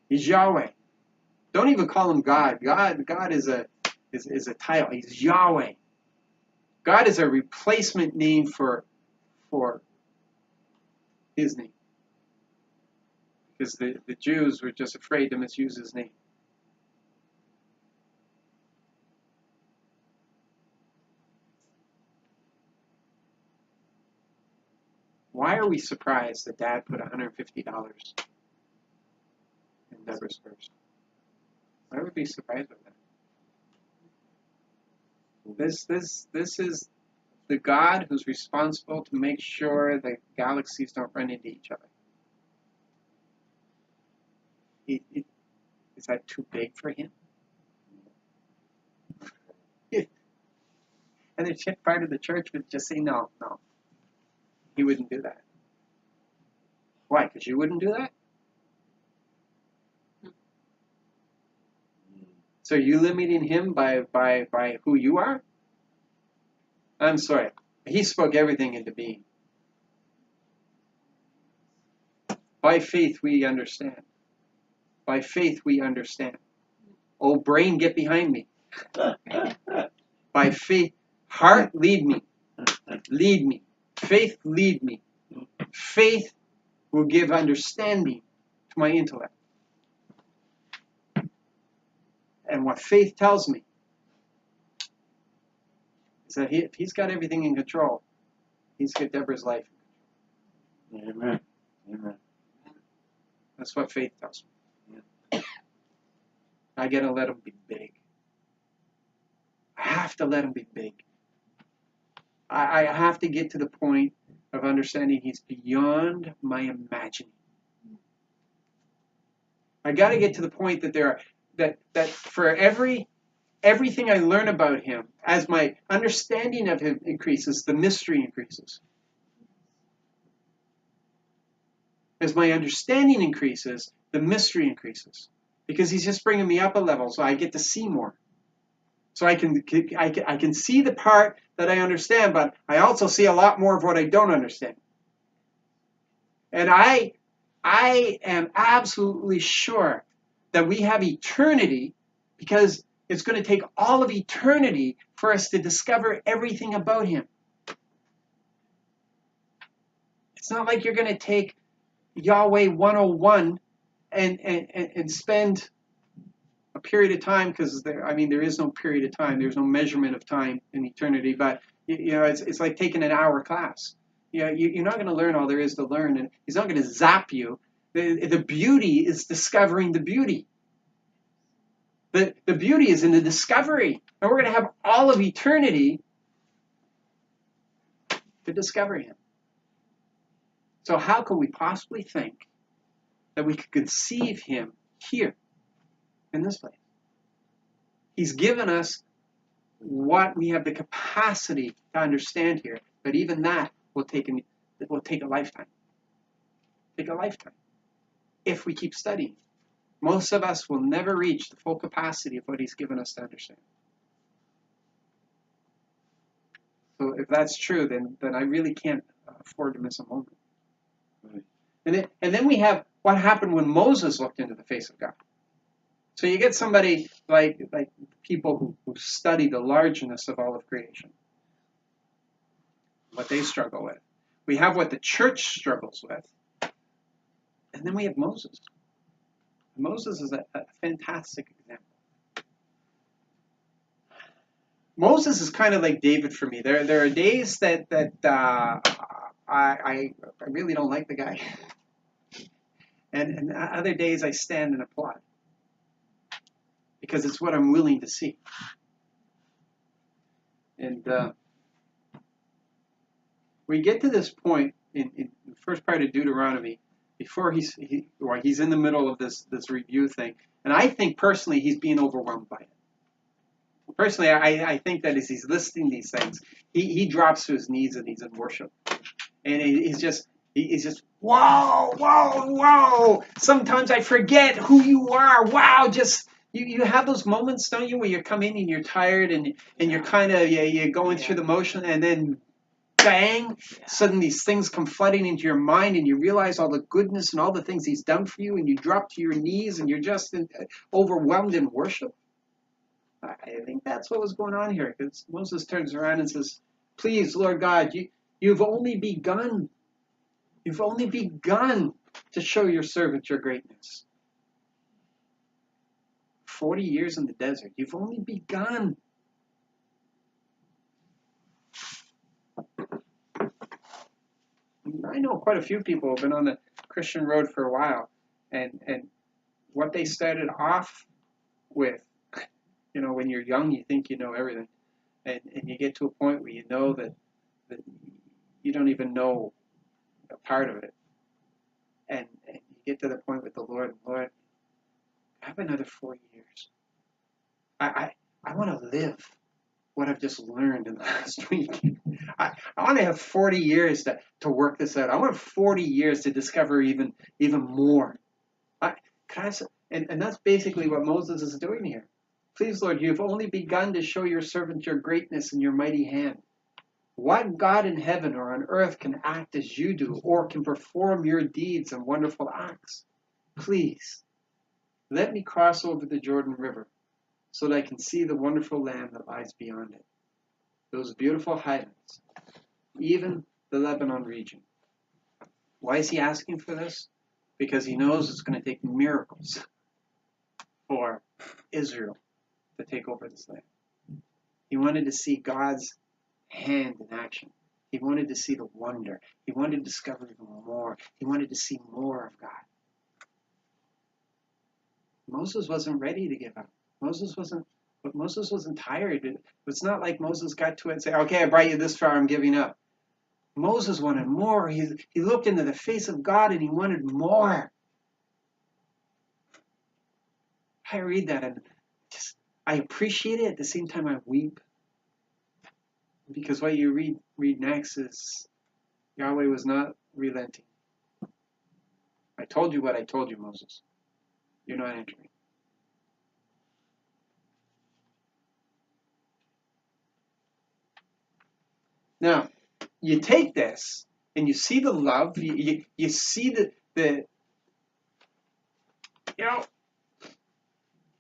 Speaker 1: He's Yahweh. Don't even call him God. God is a title. He's Yahweh. God is a replacement name for his name. Because the Jews were just afraid to misuse his name. Why are we surprised that Dad put $150 in Deborah's purse? Why would we be surprised with that? This is the God who's responsible to make sure the galaxies don't run into each other. Is that too big for him? And the part of the church would just say, no. He wouldn't do that. Why? Because you wouldn't do that? So are you limiting him by who you are? I'm sorry. He spoke everything into being. By faith we understand. By faith we understand. Oh, brain, get behind me. By faith, heart, lead me. Lead me. Faith, lead me. Faith will give understanding to my intellect. And what faith tells me is that if he's got everything in control, he's got Deborah's life.
Speaker 4: Amen. Amen.
Speaker 1: That's what faith tells me. I got to let him be big. I have to let him be big. I have to get to the point of understanding he's beyond my imagining. I got to get to the point that that for everything I learn about him, as my understanding of him increases, the mystery increases. As my understanding increases, the mystery increases. Because he's just bringing me up a level, so I get to see more. So I can see the part that I understand, but I also see a lot more of what I don't understand. And I am absolutely sure that we have eternity, because it's going to take all of eternity for us to discover everything about him. It's not like you're going to take Yahweh 101 and spend a period of time, because there is no period of time. There's no measurement of time in eternity. But it's like taking an hour class. You're not going to learn all there is to learn, and he's not going to zap you. The beauty is discovering the beauty. The beauty is in the discovery, and we're going to have all of eternity to discover him. So how can we possibly think that we could conceive him here in this place? He's given us what we have the capacity to understand here, but even that will take a lifetime. Take a lifetime if we keep studying. Most of us will never reach the full capacity of what he's given us to understand. So if that's true, then I really can't afford to miss a moment.
Speaker 4: Right.
Speaker 1: And then we have what happened when Moses looked into the face of God. So you get somebody like people who study the largeness of all of creation, what they struggle with. We have what the church struggles with. And then we have Moses. Moses is a fantastic example. Moses is kind of like David for me. There are days that I really don't like the guy, and other days I stand and applaud because it's what I'm willing to see. And we get to this point in the first part of Deuteronomy, before he's in the middle of this review thing, and I think personally he's being overwhelmed by it. Personally, I think that as he's listing these things, he drops to his knees and he's in worship, and he's just whoa. Sometimes I forget who you are. Wow, just you have those moments, don't you, where you come in and you're tired and you're kind of you're going through the motion, and then bang, suddenly these things come flooding into your mind, and you realize all the goodness and all the things he's done for you, and you drop to your knees and you're just overwhelmed in worship. I think that's what was going on here, because Moses turns around and says, please, Lord God, you've only begun. You've only begun to show your servant your greatness. 40 years in the desert. You've only begun. I know quite a few people who have been on the Christian road for a while, and what they started off with, when you're young, you think you know everything, and you get to a point where you know that you don't even know a part of it, and you get to the point with the Lord, I have another 4 years. I want to live what I've just learned in the last week. I want to have 40 years to work this out. I want 40 years to discover even more. And that's basically what Moses is doing here. Please, Lord, you've only begun to show your servant your greatness and your mighty hand. What God in heaven or on earth can act as you do, or can perform your deeds and wonderful acts? Please, let me cross over the Jordan River so that I can see the wonderful land that lies beyond it. Those beautiful highlands, even the Lebanon region. Why is he asking for this? Because he knows it's going to take miracles for Israel to take over this land. He wanted to see God's hand in action. He wanted to see the wonder. He wanted to discover even more. He wanted to see more of God. Moses wasn't ready to give up. Moses wasn't tired. It's not like Moses got to it and said, okay, I brought you this far, I'm giving up. Moses wanted more. He looked into the face of God and he wanted more. I read that and I appreciate it. At the same time, I weep. Because what you read next is Yahweh was not relenting. I told you what I told you, Moses. You're not entering. Now, you take this and you see the love, you see the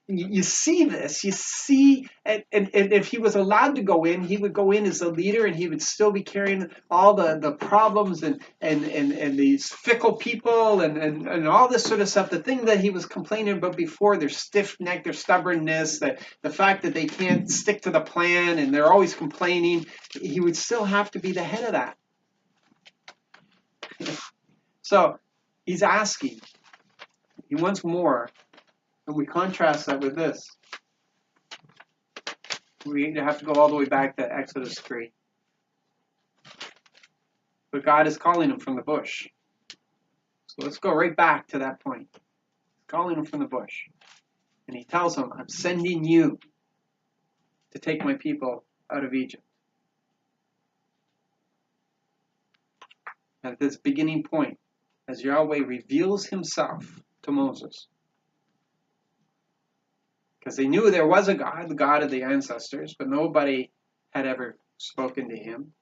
Speaker 1: you see this, you see, and if he was allowed to go in, he would go in as a leader, and he would still be carrying all the problems and these fickle people and all this sort of stuff. The thing that he was complaining about before, their stiff neck, their stubbornness, the fact that they can't stick to the plan and they're always complaining, he would still have to be the head of that. So he's asking, he wants more. And we contrast that with this. We have to go all the way back to Exodus 3. But God is calling him from the bush. So let's go right back to that point. He's calling him from the bush. And he tells him, I'm sending you to take my people out of Egypt. At this beginning point, as Yahweh reveals himself to Moses, because they knew there was a God, the God of the ancestors, but nobody had ever spoken to him.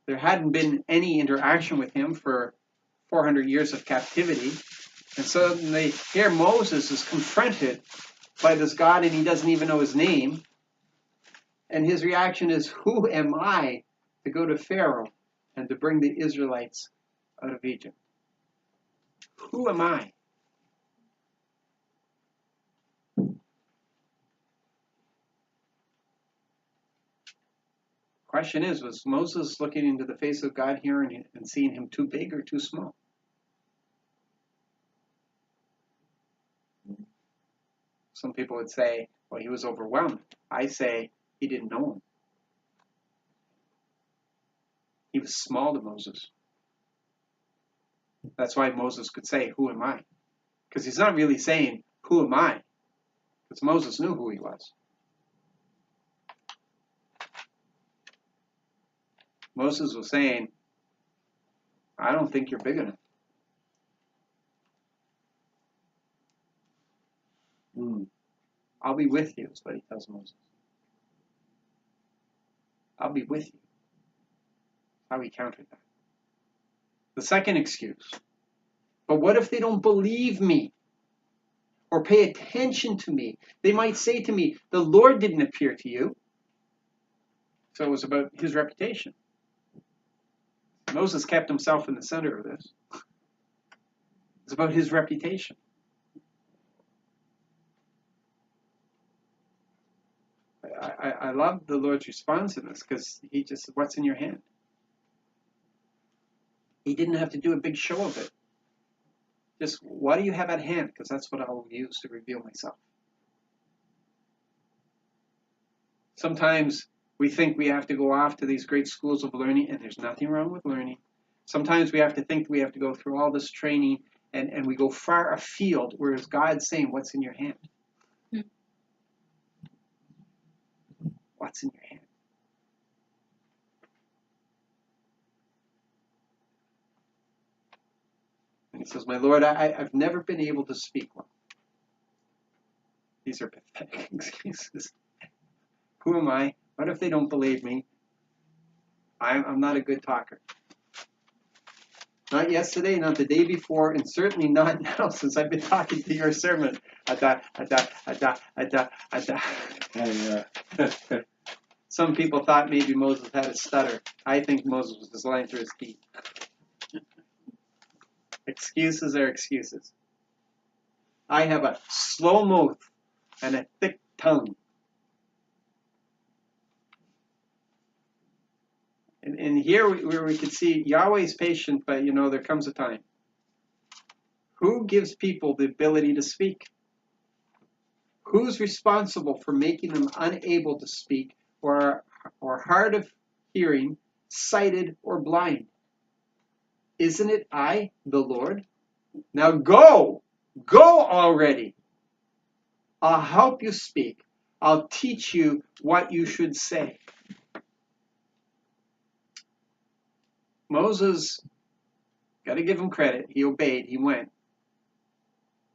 Speaker 1: There hadn't been any interaction with him for 400 years of captivity. And so here Moses is confronted by this God, and he doesn't even know his name. And his reaction is, who am I to go to Pharaoh and to bring the Israelites out of Egypt? Who am I? Question is, was Moses looking into the face of God here and seeing him too big or too small? Some people would say, well, he was overwhelmed. I say he didn't know him. He was small to Moses. That's why Moses could say, who am I? Because he's not really saying, who am I? Because Moses knew who he was. Moses was saying, I don't think you're big enough. I'll be with you, is what he tells Moses. I'll be with you. How he countered that. The second excuse. But what if they don't believe me or pay attention to me? They might say to me, the Lord didn't appear to you. So it was about his reputation. Moses kept himself in the center of this. It's about his reputation. I love the Lord's response to this, because he just said, what's in your hand? He didn't have to do a big show of it. Just, what do you have at hand? Because that's what I'll use to reveal myself. Sometimes we think we have to go off to these great schools of learning, and there's nothing wrong with learning. Sometimes we have to think we have to go through all this training, and we go far afield, whereas God's saying, what's in your hand? What's in your hand? And he says, my Lord, I've never been able to speak well. These are pathetic excuses. Who am I? What if they don't believe me? I'm not a good talker. Not yesterday, not the day before, and certainly not now since I've been talking to your sermon. Some people thought maybe Moses had a stutter. I think Moses was just lying through his teeth. Excuses are excuses. I have a slow mouth and a thick tongue. And here where we can see Yahweh's patient, but there comes a time. Who gives people the ability to speak? Who's responsible for making them unable to speak or hard of hearing, sighted, or blind? Isn't it I, the Lord? Now go already. I'll help you speak. I'll teach you what you should say. Moses, got to give him credit. He obeyed. He went.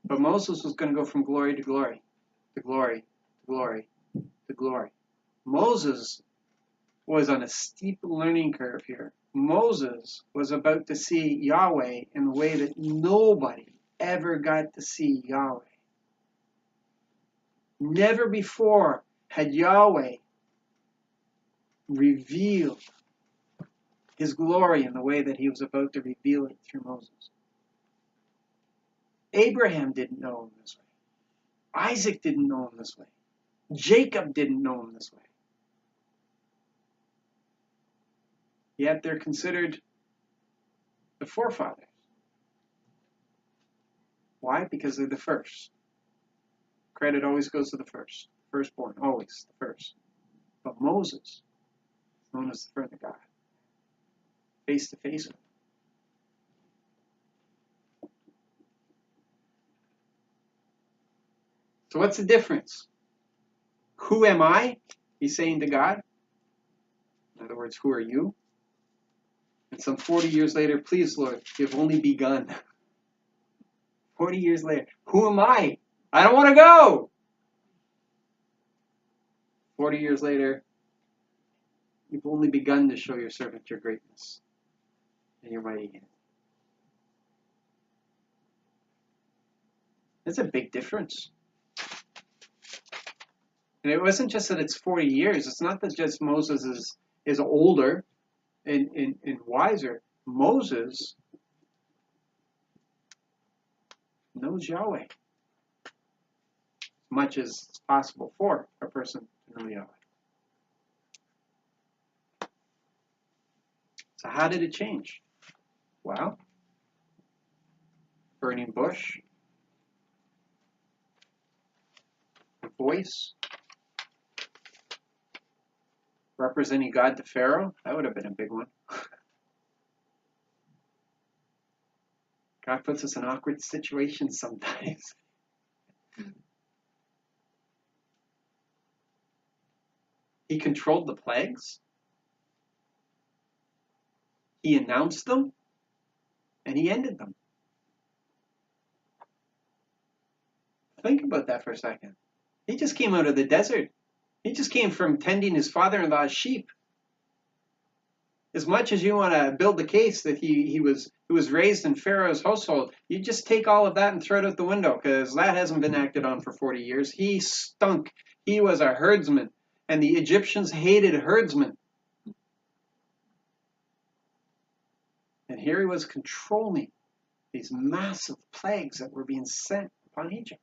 Speaker 1: But Moses was going to go from glory to glory, to glory, to glory, to glory. Moses was on a steep learning curve here. Moses was about to see Yahweh in a way that nobody ever got to see Yahweh. Never before had Yahweh revealed his glory in the way that he was about to reveal it through Moses. Abraham didn't know him this way. Isaac didn't know him this way. Jacob didn't know him this way. Yet they're considered the forefathers. Why? Because they're the first. Credit always goes to the first. Firstborn, always the first. But Moses, known as the friend of God, face to face with him. So what's the difference? Who am I? He's saying to God. In other words, who are you? And some 40 years later, please, Lord, you've only begun. 40 years later, who am I? I don't want to go. 40 years later, you've only begun to show your servant your greatness and your mighty hand. That's a big difference. And it wasn't just that it's 40 years. It's not that just Moses is older and wiser. Moses knows Yahweh as much as it's possible for a person to know Yahweh. So how did it change? Well, burning bush, a voice, representing God to Pharaoh. That would have been a big one. God puts us in awkward situations sometimes. He controlled the plagues. He announced them. And he ended them. Think about that for a second. He just came out of the desert. He just came from tending his father-in-law's sheep. As much as you want to build the case that he was raised in Pharaoh's household, you just take all of that and throw it out the window, because that hasn't been acted on for 40 years. He stunk. He was a herdsman, and the Egyptians hated herdsmen. And here he was controlling these massive plagues that were being sent upon Egypt.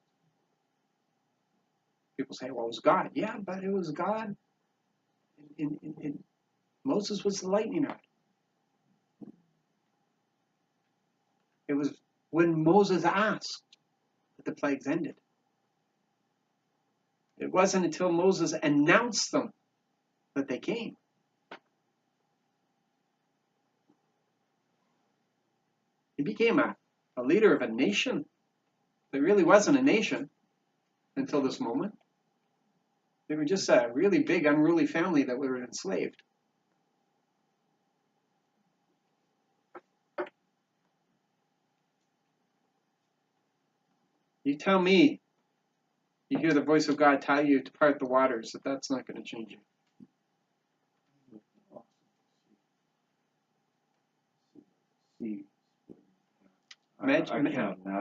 Speaker 1: People say, well, it was God. Yeah, but it was God. Moses was the lightning rod. It was when Moses asked that the plagues ended. It wasn't until Moses announced them that they came. He became a leader of a nation that really wasn't a nation until this moment. They were just a really big, unruly family that were enslaved. You tell me, you hear the voice of God tell you to part the waters, that's not going to change you.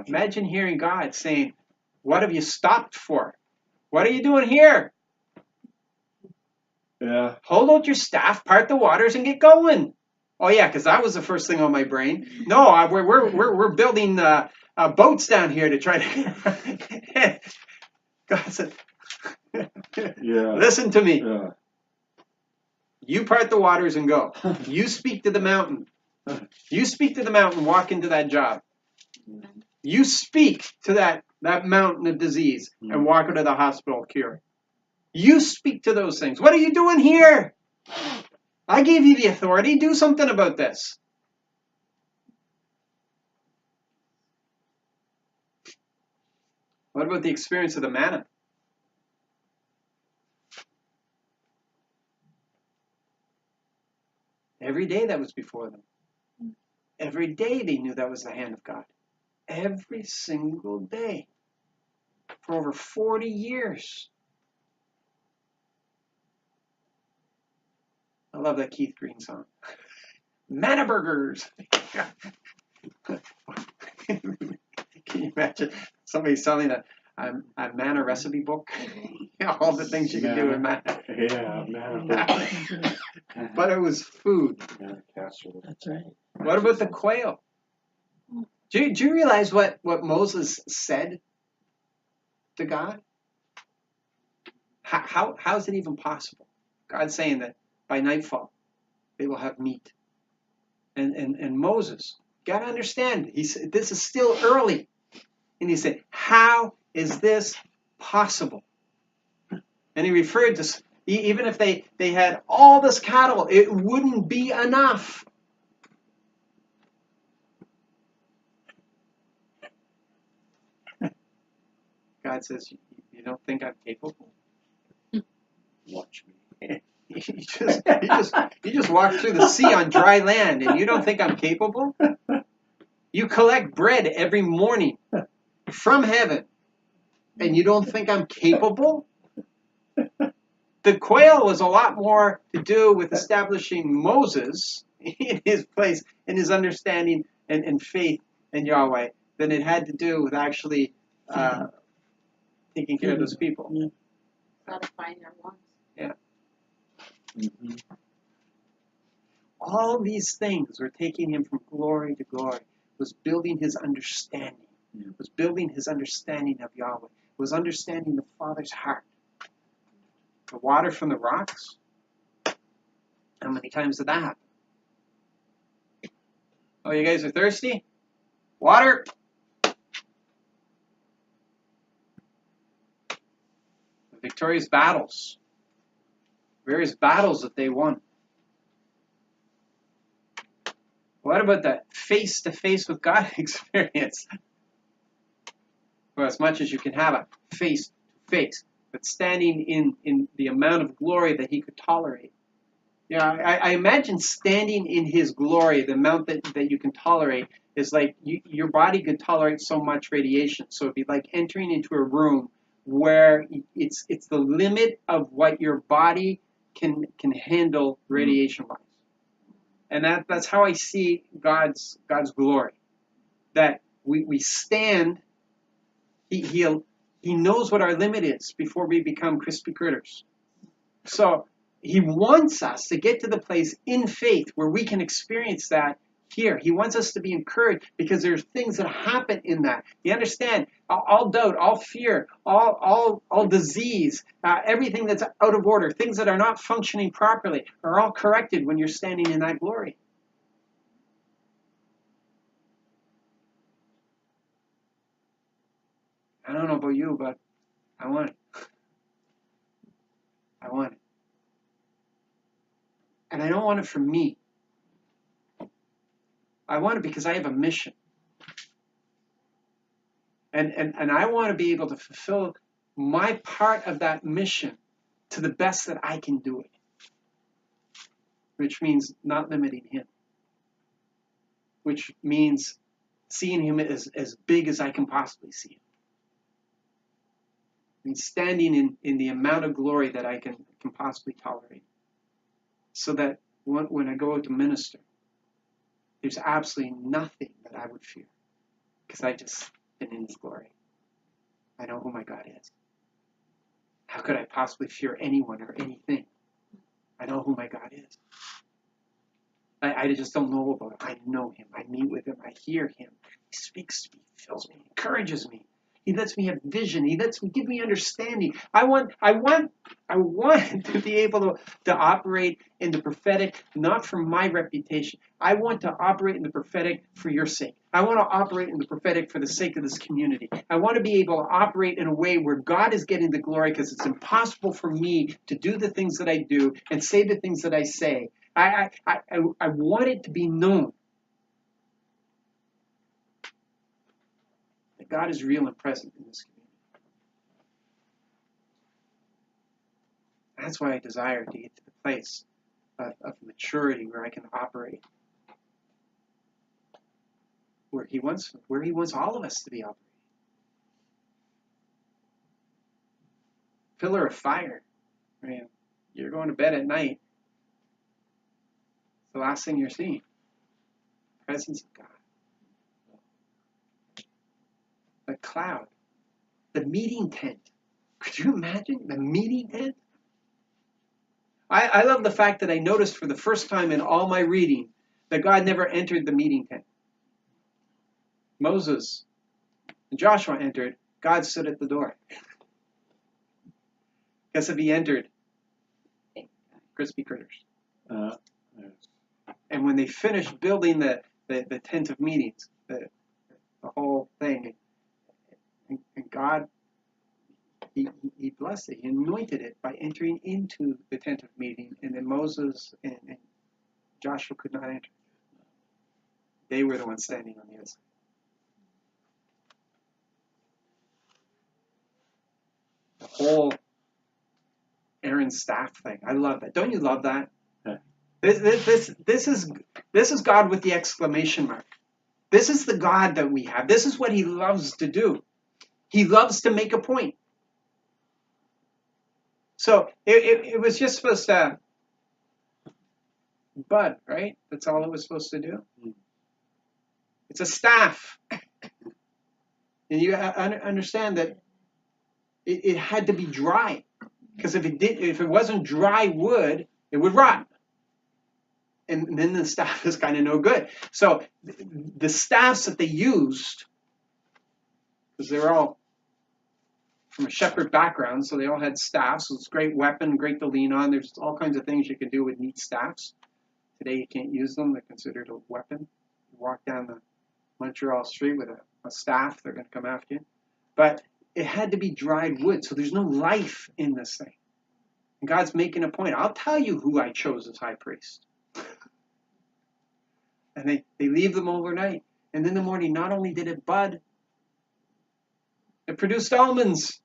Speaker 1: Imagine hearing God saying, what have you stopped for? What are you doing here?
Speaker 4: Yeah.
Speaker 1: Hold out your staff, part the waters, and get going. Oh yeah, because that was the first thing on my brain. No, we're building boats down here to try to. God said,
Speaker 4: Yeah.
Speaker 1: listen to me.
Speaker 4: Yeah.
Speaker 1: You part the waters and go. You speak to the mountain. You speak to the mountain, walk into that job. You speak to that mountain of disease and walk into the hospital cure. You speak to those things. What are you doing here? I gave you the authority. Do something about this. What about the experience of the manna? Every day that was before them. Every day they knew that was the hand of God. Every single day. For over 40 years. I love that Keith Green song. Manna burgers. Can you imagine somebody selling a manna recipe book. All the things you can do in manna.
Speaker 4: Yeah, man.
Speaker 1: But it was food.
Speaker 4: Manna casserole.
Speaker 2: That's right.
Speaker 1: What about the quail? Do you realize what Moses said to God? How is it even possible? God's saying that by nightfall they will have meat. And Moses, you got to understand, he said, this is still early. And he said, how is this possible? And he referred to, even if they had all this cattle, it wouldn't be enough. God says, you don't think I'm capable?
Speaker 4: Watch me.
Speaker 1: You just walk through the sea on dry land and you don't think I'm capable? You collect bread every morning from heaven and you don't think I'm capable? The quail was a lot more to do with establishing Moses in his place, in his understanding and faith in Yahweh, than it had to do with actually taking care of those people.
Speaker 2: Yeah.
Speaker 5: Satisfying their wants.
Speaker 4: Mm-hmm.
Speaker 1: All these things were taking him from glory to glory, was building his understanding, was building his understanding of Yahweh, was understanding the Father's heart. The water from the rocks, how many times did that happen? Oh, you guys are thirsty? Water! The victorious battles, various battles that they won. What about that face-to-face with God experience? For as much as you can have a face-to-face, but standing in the amount of glory that he could tolerate. Yeah, I imagine standing in his glory, the amount that you can tolerate is like your body could tolerate so much radiation. So it'd be like entering into a room where it's the limit of what your body can handle radiation-wise. And that's how I see God's glory. That we stand, he knows what our limit is before we become crispy critters. So he wants us to get to the place in faith where we can experience that here. He wants us to be encouraged because there's things that happen in that. You understand? All doubt, all fear, all disease, everything that's out of order, things that are not functioning properly are all corrected when you're standing in that glory. I don't know about you, but I want it. I want it. And I don't want it for me. I want it because I have a mission. And I want to be able to fulfill my part of that mission to the best that I can do it. Which means not limiting him. Which means seeing him as big as I can possibly see him. And standing in the amount of glory that I can possibly tolerate. So that when I go out to minister, there's absolutely nothing that I would fear. Because I just been in his glory. I know who my God is. How could I possibly fear anyone or anything? I know who my God is. I just don't know about him. I know him. I meet with him. I hear him. He speaks to me, fills me, encourages me. He lets me have vision. He lets me give me understanding. I want to be able to operate in the prophetic, not for my reputation. I want to operate in the prophetic for your sake. I want to operate in the prophetic for the sake of this community. I want to be able to operate in a way where God is getting the glory because it's impossible for me to do the things that I do and say the things that I say. I want it to be known that God is real and present in this community. That's why I desire to get to the place of maturity where I can operate where he wants all of us to be operating. Pillar of fire. I mean, you're going to bed at night. The last thing you're seeing. Presence of God. A cloud. the meeting tent. Could you imagine the meeting tent? I love the fact that I noticed for the first time in all my reading that God never entered the meeting tent. Moses and Joshua entered. God stood at the door. Because if he entered, crispy critters. And when they finished building the tent of meetings, the whole thing, and God, he blessed it, he anointed it by entering into the tent of meeting, and then Moses and Joshua could not enter. They were the ones standing on the outside. The whole Aaron's staff thing. I love that. Don't you love that?
Speaker 4: Yeah.
Speaker 1: This is God with the exclamation mark. This is the God that we have. This is what he loves to do. He loves to make a point. So it was just supposed to bud, right? That's all it was supposed to do. It's a staff. And you understand that it had to be dry. Because if it wasn't dry wood, it would rot. And then the staff is kind of no good. So the staffs that they used, because they were all from a shepherd background, so they all had staffs. So it's a great weapon, great to lean on. There's all kinds of things you can do with neat staffs. Today you can't use them. They're considered a weapon. You walk down the Montreal street with a staff, they're going to come after you. But it had to be dried wood, so there's no life in this thing. And God's making a point. I'll tell you who I chose as high priest. And they leave them overnight. And in the morning, not only did it bud, it produced almonds.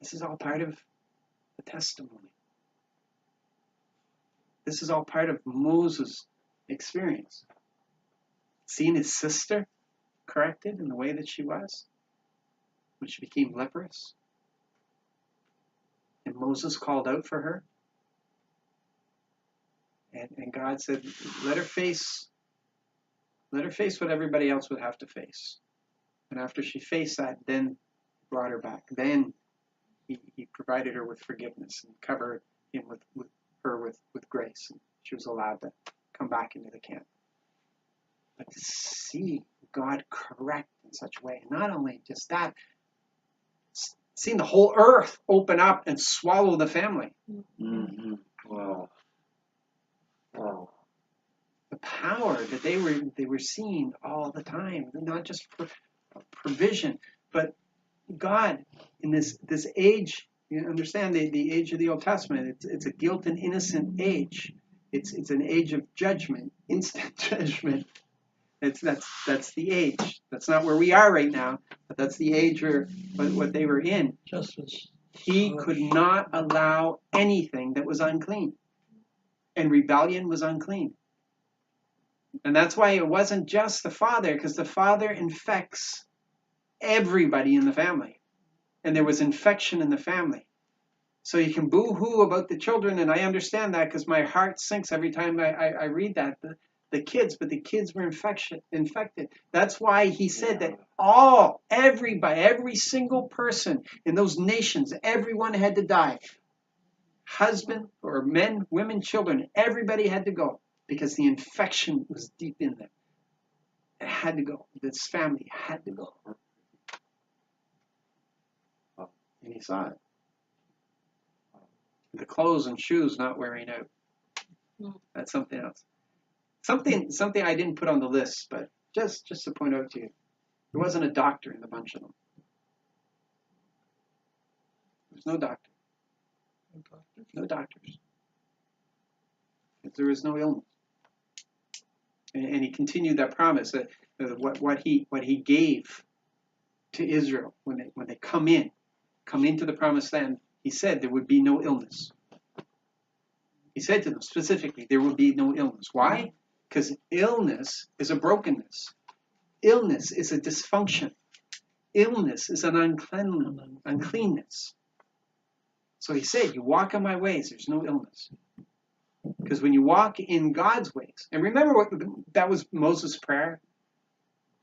Speaker 1: This is all part of the testimony. This is all part of Moses' experience. Seeing his sister corrected in the way that she was when she became leprous. And Moses called out for her. And God said, let her face what everybody else would have to face. And after she faced that, then brought her back. Then he provided her with forgiveness and covered him with grace. And she was allowed to come back into the camp. But to see God correct in such a way, and not only just that, seeing the whole earth open up and swallow the family.
Speaker 4: Mm-hmm. Wow. Wow.
Speaker 1: The power that they were seeing all the time, not just for provision, but God in this age. You understand the age of the Old Testament. It's a guilt and innocent age. It's an age of judgment, instant judgment. That's the age. That's not where we are right now, but that's the age where what they were in.
Speaker 2: Justice.
Speaker 1: He could not allow anything that was unclean. And rebellion was unclean. And that's why it wasn't just the father, because the father infects everybody in the family. And there was infection in the family. So you can boo-hoo about the children, and I understand that because my heart sinks every time I read that. The kids, but the kids were infected. That's why he said that every single person in those nations, everyone had to die. Husband or men, women, children, everybody had to go because the infection was deep in them. It had to go. This family had to go. And he saw it. The clothes and shoes not wearing out. That's something else. Something I didn't put on the list, but just to point out to you, there wasn't a doctor in the bunch of them. There's no doctor. No doctors. There is no illness. And he continued that promise that what he gave to Israel when they come into the promised land. He said there would be no illness. He said to them specifically, there will be no illness. Why? Because illness is a brokenness. Illness is a dysfunction. Illness is an uncleanness. So he said, you walk in my ways, there's no illness. Because when you walk in God's ways, and remember that was Moses' prayer?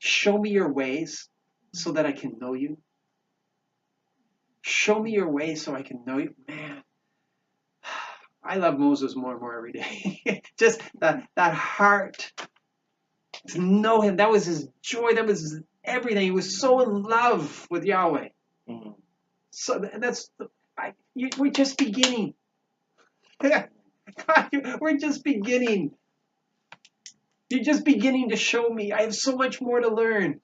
Speaker 1: Show me your ways so that I can know you. Show me your ways so I can know you. Man, I love Moses more and more every day. Just that heart to know him. That was his joy. That was his everything. He was so in love with Yahweh.
Speaker 3: Mhm.
Speaker 1: So we're just beginning. God, we're just beginning. You're just beginning to show me. I have so much more to learn.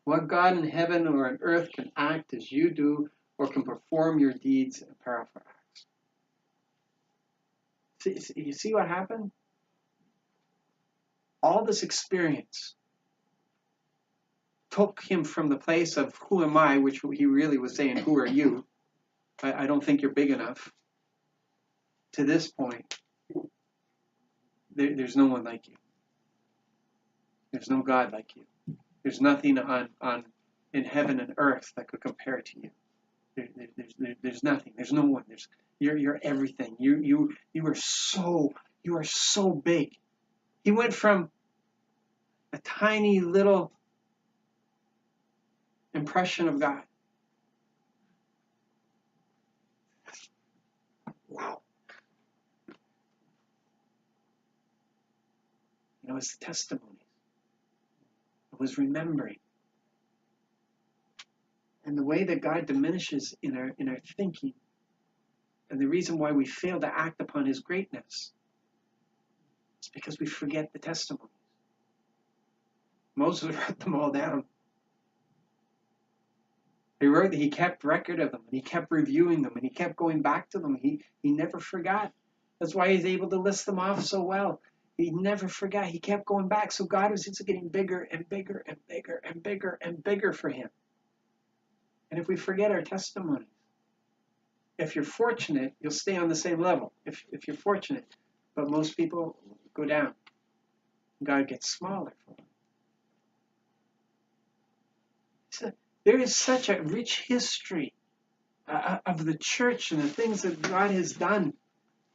Speaker 1: What God in heaven or on earth can act as you do or can perform your deeds and powerful acts. You see what happened? All this experience took him from the place of who am I, which he really was saying, who are you? I don't think you're big enough. To this point, there's no one like you. There's no God like you. There's nothing in heaven and earth that could compare to you. There's nothing. There's no one. You're everything. You are so big. He went from a tiny little impression of God. Wow. It was the testimony. It was remembering. And the way that God diminishes in our thinking, and the reason why we fail to act upon his greatness, is because we forget the testimony. Moses wrote them all down. He kept record of them, and he kept reviewing them, and he kept going back to them. He never forgot. That's why he's able to list them off so well. He never forgot. He kept going back. So God was just getting bigger and bigger and bigger and bigger and bigger for him. And if we forget our testimony, if you're fortunate, you'll stay on the same level. If you're fortunate. But most people go down. God gets smaller for them. So there is such a rich history of the church and the things that God has done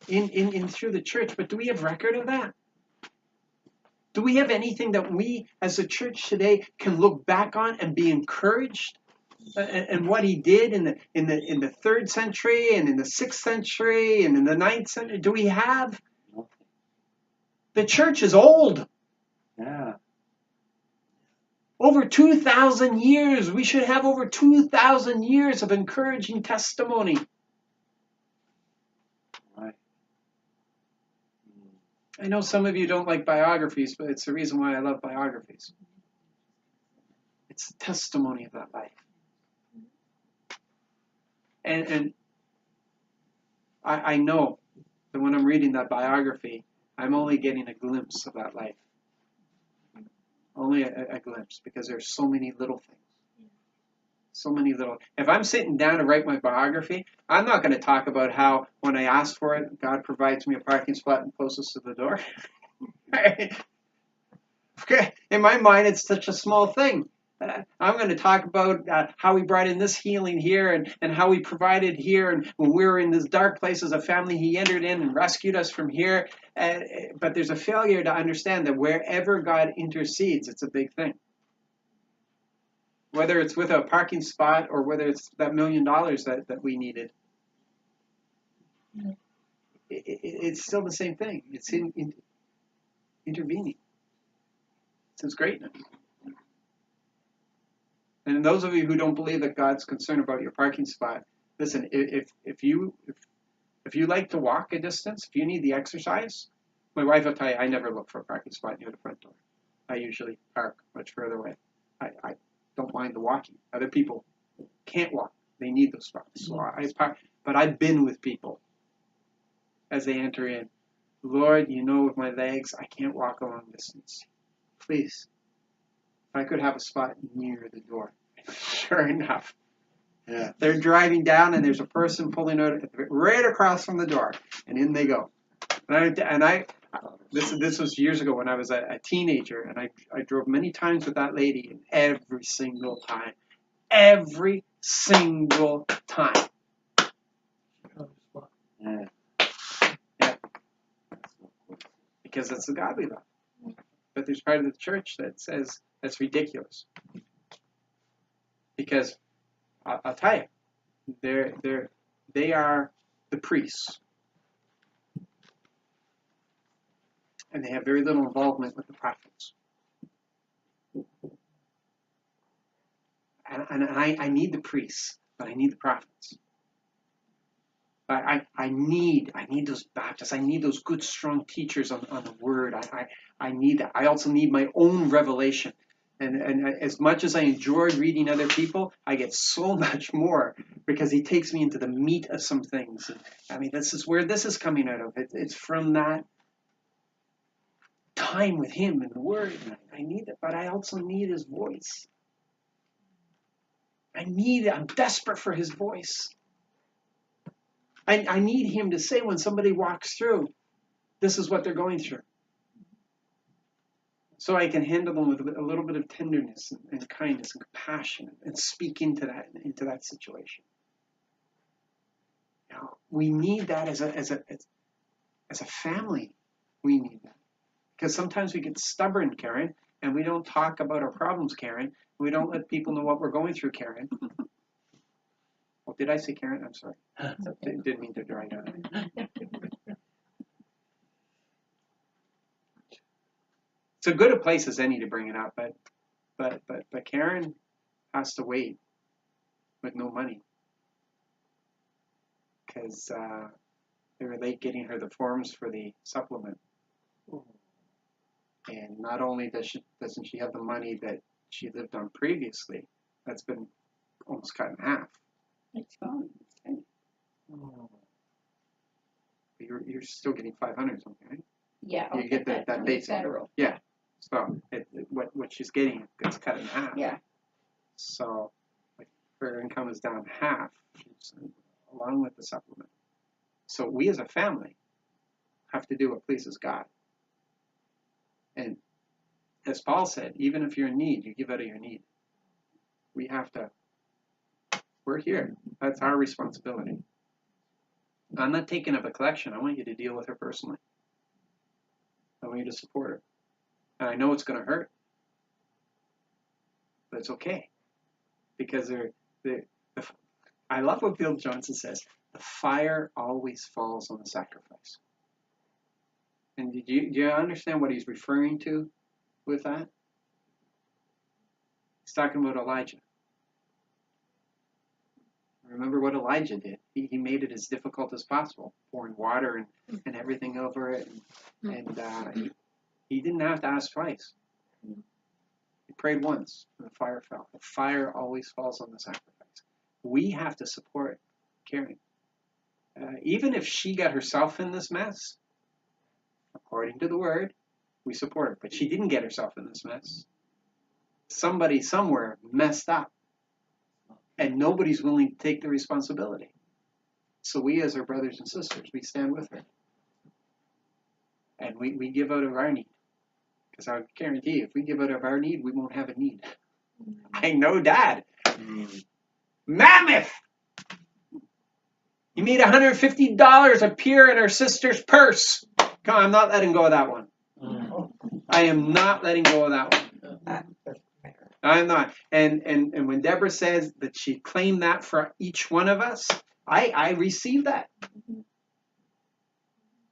Speaker 1: in through the church. But do we have record of that? Do we have anything that we as a church today can look back on and be encouraged? And what he did in the 3rd century and in the 6th century and in the 9th century? Do we have?
Speaker 3: Nothing.
Speaker 1: The church is old.
Speaker 3: Yeah.
Speaker 1: Over 2,000 years. We should have over 2,000 years of encouraging testimony.
Speaker 3: Right.
Speaker 1: I know some of you don't like biographies, but it's the reason why I love biographies. It's the testimony of that life. And I know that when I'm reading that biography, I'm only getting a glimpse of that life. Only a glimpse, because there's so many little things. So many little. If I'm sitting down to write my biography, I'm not going to talk about how when I ask for it, God provides me a parking spot closest to the door. Okay, in my mind, it's such a small thing. I'm going to talk about how we brought in this healing here and how we provided here. And when we were in this dark place as a family, he entered in and rescued us from here. But there's a failure to understand that wherever God intercedes, it's a big thing. Whether it's with a parking spot or whether it's that $1 million that we needed. It's still the same thing. It's intervening. It's his greatness. And those of you who don't believe that God's concerned about your parking spot, listen, if you like to walk a distance, if you need the exercise, my wife will tell you I never look for a parking spot near the front door. I usually park much further away. I don't mind the walking. Other people can't walk. They need those spots. So I park. But I've been with people as they enter in. Lord, you know with my legs, I can't walk a long distance. Please. If I could have a spot near the door. Sure enough.
Speaker 3: Yeah.
Speaker 1: They're driving down and there's a person pulling out right across from the door. And in they go. This was years ago when I was a teenager. And I drove many times with that lady. And every single time.
Speaker 3: Yeah.
Speaker 1: Yeah. Because it's the God we love. But there's part of the church that says that's ridiculous. Because I'll tell you, they are the priests. And they have very little involvement with the prophets. And I need the priests, but I need the prophets. I need those Baptists. I need those good, strong teachers on the Word. I need that. I also need my own revelation. And as much as I enjoy reading other people, I get so much more because he takes me into the meat of some things. I mean, this is where this is coming out of. It's from that time with him and the Word. I need it, but I also need his voice. I'm desperate for his voice. I need him to say when somebody walks through, this is what they're going through. So I can handle them with a little bit of tenderness and kindness and compassion and speak into that situation. Now, we need that as a family. We need that. Because sometimes we get stubborn, Karen, and we don't talk about our problems, Karen. We don't let people know what we're going through, Karen. Oh, did I say Karen? I'm sorry. Didn't mean to dry down. It's as good a place as any to bring it up, but Karen has to wait with no money because they were late getting her the forms for the supplement. And not only doesn't she have the money that she lived on previously, that's been almost cut in half.
Speaker 6: It's gone.
Speaker 1: You're still getting 500 something, right?
Speaker 6: Yeah.
Speaker 1: You get that base
Speaker 6: federal.
Speaker 1: Yeah. So what she's getting gets cut in half.
Speaker 6: Yeah.
Speaker 1: So her income is down half, along with the supplement. So we as a family have to do what pleases God. And as Paul said, even if you're in need, you give out of your need. We're here. That's our responsibility. I'm not taking up a collection. I want you to deal with her personally. I want you to support her. And I know it's going to hurt. But it's okay. Because I love what Bill Johnson says. The fire always falls on the sacrifice. And do you understand what he's referring to with that? He's talking about Elijah. Remember what Elijah did. He made it as difficult as possible, pouring water and everything over it. And he didn't have to ask twice. He prayed once, and the fire fell. The fire always falls on the sacrifice. We have to support Karen. Even if she got herself in this mess, according to the Word, we support her. But she didn't get herself in this mess. Somebody somewhere messed up. And nobody's willing to take the responsibility. So we as her brothers and sisters, we stand with her. And we give out of our need. Because I guarantee you, if we give out of our need, we won't have a need. I know Dad. Mammoth! He made $150 appear in her sister's purse. Come on, I'm not letting go of that one. I am not letting go of that one. I'm not. And when Deborah says that she claimed that for each one of us, I receive that.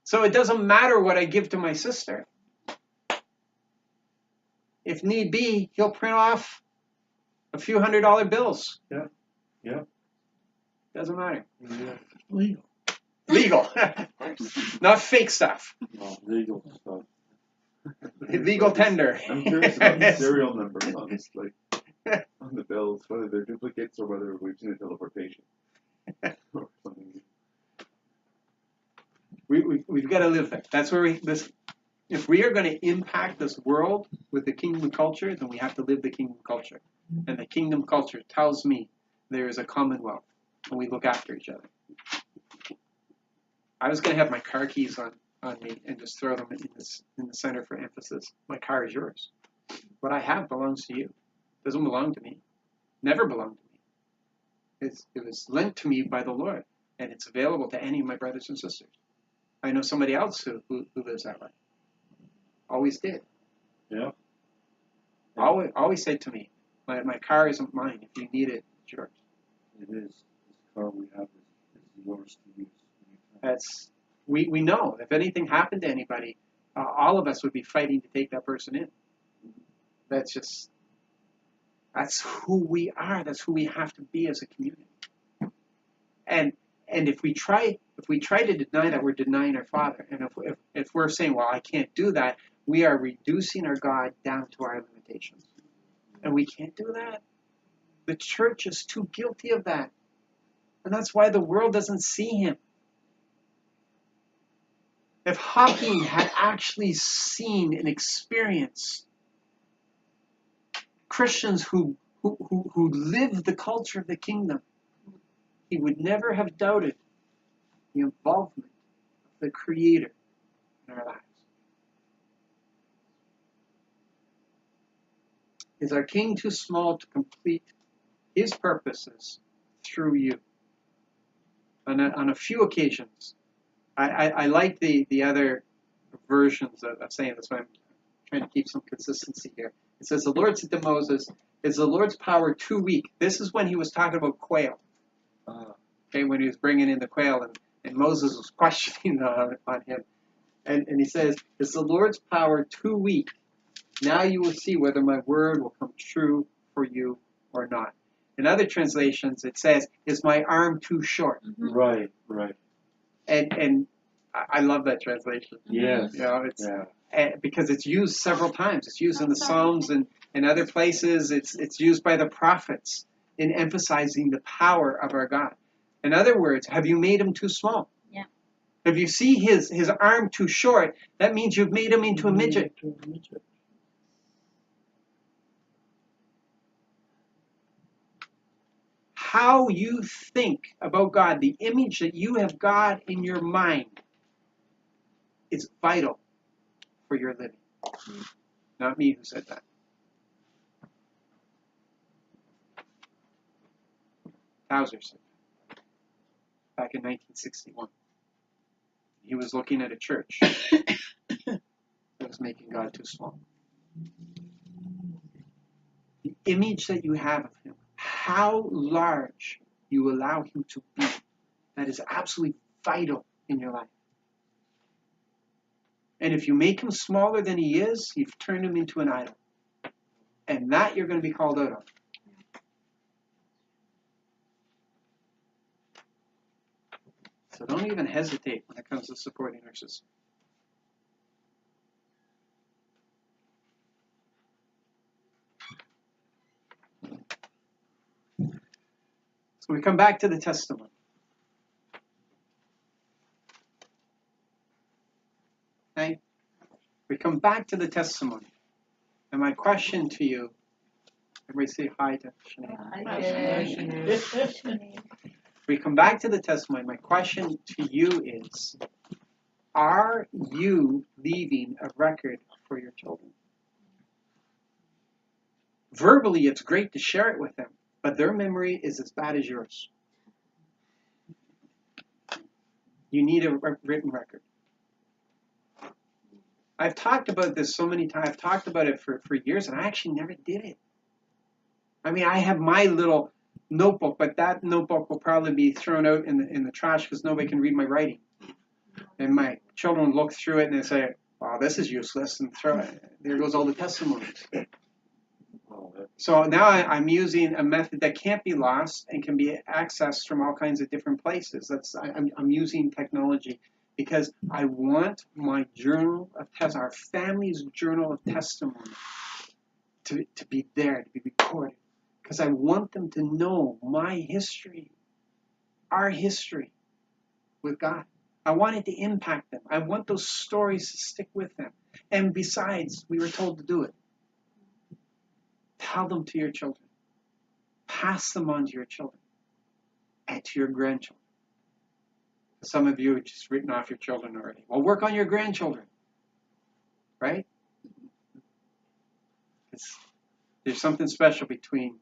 Speaker 1: So it doesn't matter what I give to my sister. If need be, he'll print off a few $100 bills.
Speaker 3: Yeah. Yeah.
Speaker 1: Doesn't matter.
Speaker 3: Yeah.
Speaker 2: Legal.
Speaker 1: Legal. Not fake stuff.
Speaker 3: No, legal stuff.
Speaker 1: Legal tender.
Speaker 3: I'm curious about the serial numbers on this, on the bills, whether they're duplicates or whether we've seen a teleportation or something.
Speaker 1: We've got to live there. That's where if we are going to impact this world with the kingdom culture, then we have to live the kingdom culture. And the kingdom culture tells me there is a commonwealth, and we look after each other. I was going to have my car keys on me and just throw them in the center for emphasis. My car is yours. What I have belongs to you. It doesn't belong to me. Never belonged to me. It was lent to me by the Lord, and it's available to any of my brothers and sisters. I know somebody else who lives that way. Always did.
Speaker 4: Yeah.
Speaker 1: Always say to me, my car isn't mine. If you need it, it's yours.
Speaker 4: It is. This car we have is yours to use.
Speaker 1: That's we know if anything happened to anybody, all of us would be fighting to take that person in. That's who we are. That's who we have to be as a community. And if we try to deny that, we're denying our Father. And if we're saying, well, I can't do that, we are reducing our God down to our limitations. And we can't do that. The church is too guilty of that. And that's why the world doesn't see him. If Hawking had actually seen and experienced Christians who live the culture of the kingdom, he would never have doubted the involvement of the Creator in our lives. Is our King too small to complete his purposes through you? On a few occasions, I like the other versions of saying this, but I'm trying to keep some consistency here. It says, the Lord said to Moses, is the Lord's power too weak? This is when he was talking about quail. Okay, when he was bringing in the quail, and Moses was questioning on him. And he says, is the Lord's power too weak? Now you will see whether my word will come true for you or not. In other translations, it says, is my arm too short?
Speaker 4: Right.
Speaker 1: And I love that translation.
Speaker 4: Yes.
Speaker 1: You know, it's
Speaker 4: Yeah.
Speaker 1: because it's used several times. It's used in the Psalms and other places. It's used by the prophets in emphasizing the power of our God. In other words, have you made him too small?
Speaker 5: Yeah.
Speaker 1: If you see his arm too short, that means you've made him into a midget. How you think about God, the image that you have God in your mind, is vital for your living. Not me who said that. Towser said that back in 1961. He was looking at a church that was making God too small. The image that you have of him, how large you allow him to be, that is absolutely vital in your life. And if you make him smaller than he is, you've turned him into an idol. And that you're going to be called out on. So don't even hesitate when it comes to supporting our sister. So we come back to the testimony. Okay? We come back to the testimony. And my question to you, everybody say hi to Sinead. We come back to the testimony. My question to you is, are you leaving a record for your children? Verbally, it's great to share it with them, but their memory is as bad as yours. You need a written record. I've talked about this so many times. I've talked about it for years, and I actually never did it. I mean, I have my little notebook, but that notebook will probably be thrown out in the trash because nobody can read my writing. And my children look through it and they say, wow, this is useless, and throw it. There goes all the testimonies. So now I'm using a method that can't be lost and can be accessed from all kinds of different places. I'm using technology because I want my journal of testimony, our family's journal of testimony, to be there, to be recorded. Because I want them to know my history, our history with God. I want it to impact them. I want those stories to stick with them. And besides, we were told to do it. Tell them to your children. Pass them on to your children and to your grandchildren. Some of you have just written off your children already. Well, work on your grandchildren. Right? There's something special between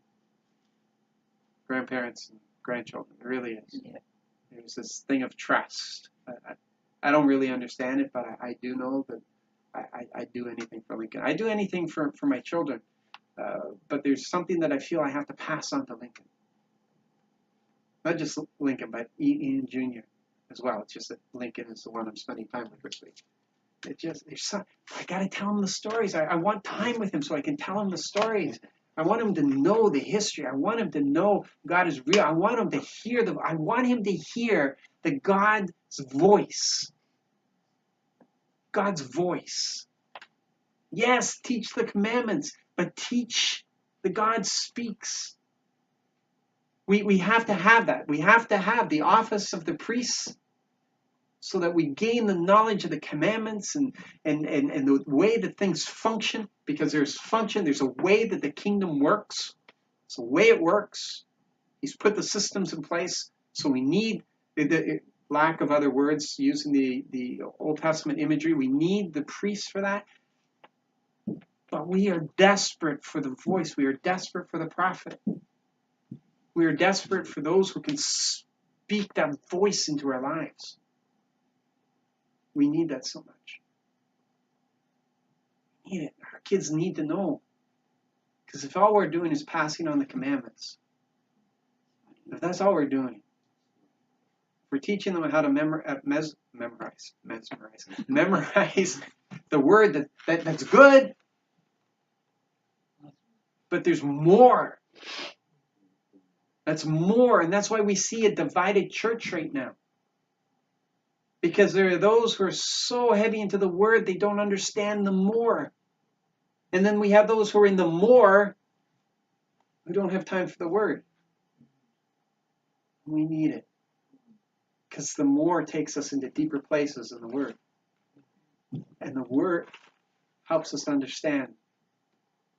Speaker 1: grandparents and grandchildren. There really is.
Speaker 5: Yeah.
Speaker 1: There's this thing of trust. I don't really understand it, but I do know that I do anything for Lincoln. I do anything for my children. But there's something that I feel I have to pass on to Lincoln. Not just Lincoln, but Ian Jr. as well. It's just that Lincoln is the one I'm spending time with this week. I got to tell him the stories. I want time with him so I can tell him the stories. I want him to know the history. I want him to know God is real. I want him to hear the God's voice. God's voice. Yes, teach the commandments, but teach the God speaks. We have to have that. We have to have the office of the priests so that we gain the knowledge of the commandments and the way that things function, because there's a way that the kingdom works. It's the way it works. He's put the systems in place, so we need the lack of other words using the Old Testament imagery. We need the priests for that. But we are desperate for the voice. We are desperate for the prophet. We are desperate for those who can speak that voice into our lives. We need that so much. We need it. Our kids need to know. Because if all we're doing is passing on the commandments, if that's all we're doing, we're teaching them how to memorize the word that's good, but there's more. That's more, and that's why we see a divided church right now. Because there are those who are so heavy into the word, they don't understand the more. And then we have those who are in the more, who don't have time for the word. We need it. Because the more takes us into deeper places in the word. And the word helps us understand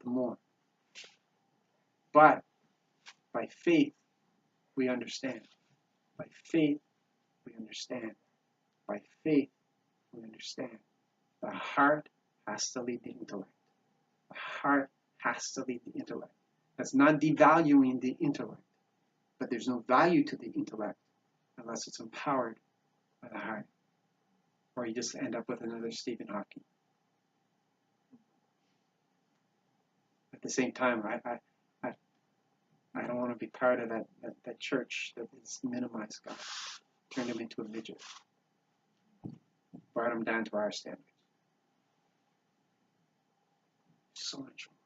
Speaker 1: the more. But by faith, we understand. By faith, we understand. By faith, we understand. The heart has to lead the intellect. The heart has to lead the intellect. That's not devaluing the intellect. But there's no value to the intellect unless it's empowered by the heart. Or you just end up with another Stephen Hawking. At the same time, I don't want to be part of that church that has minimized God, turned him into a midget, brought him down to our standards. So much more.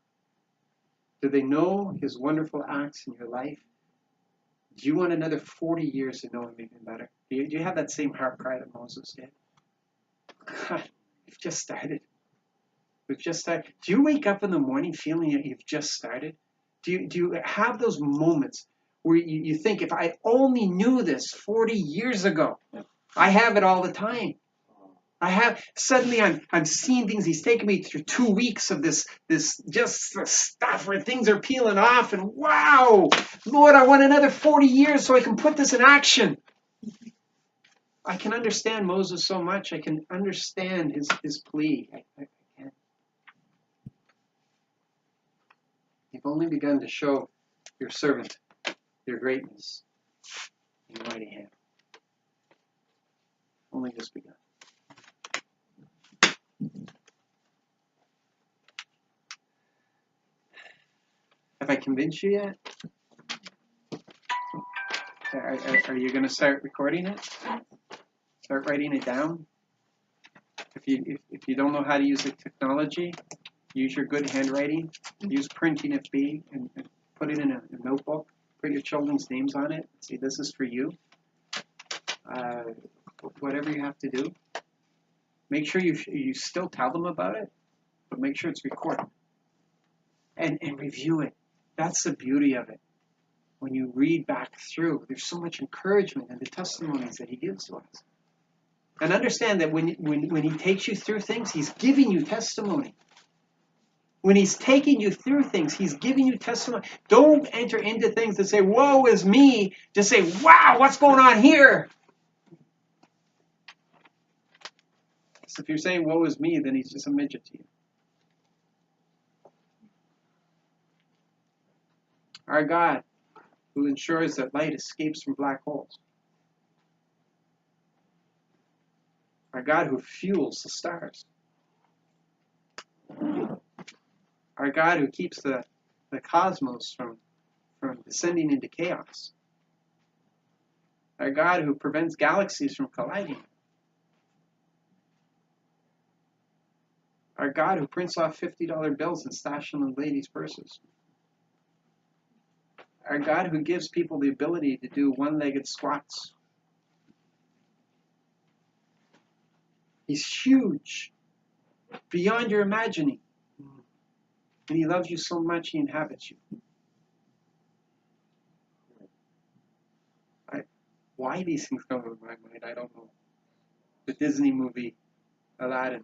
Speaker 1: Do they know his wonderful acts in your life? Do you want another 40 years to know him even better? Do you have that same heart cry that Moses did? God, we've just started. We've just started. Do you wake up in the morning feeling that you've just started? Do you have those moments where you think, if I only knew this 40 years ago? I have it all the time. Suddenly I'm seeing things. He's taken me through 2 weeks of this just stuff where things are peeling off, and wow, Lord, I want another 40 years so I can put this in action. I can understand Moses so much. I can understand his plea. I can. You've only begun to show your servant your greatness in your mighty hand. Only just begun. Have I convinced you yet? Are you going to start recording it? Start writing it down? If you don't know how to use the technology, use your good handwriting. Use printing if be, and put it in a notebook. Put your children's names on it. Say, this is for you. Whatever you have to do. Make sure you still tell them about it, but make sure it's recorded. And review it. That's the beauty of it. When you read back through, there's so much encouragement in the testimonies that he gives to us. And understand that when he takes you through things, he's giving you testimony. When he's taking you through things, he's giving you testimony. Don't enter into things that say, woe is me. Just say, wow, what's going on here? So if you're saying, woe is me, then he's just a midget to you. Our God, who ensures that light escapes from black holes. Our God who fuels the stars. Our God who keeps the cosmos from descending into chaos. Our God who prevents galaxies from colliding. Our God who prints off $50 bills and stashes them in ladies' purses. Our God who gives people the ability to do one-legged squats. He's huge, beyond your imagining. And he loves you so much, he inhabits you. Why these things come into my mind, I don't know. The Disney movie, Aladdin.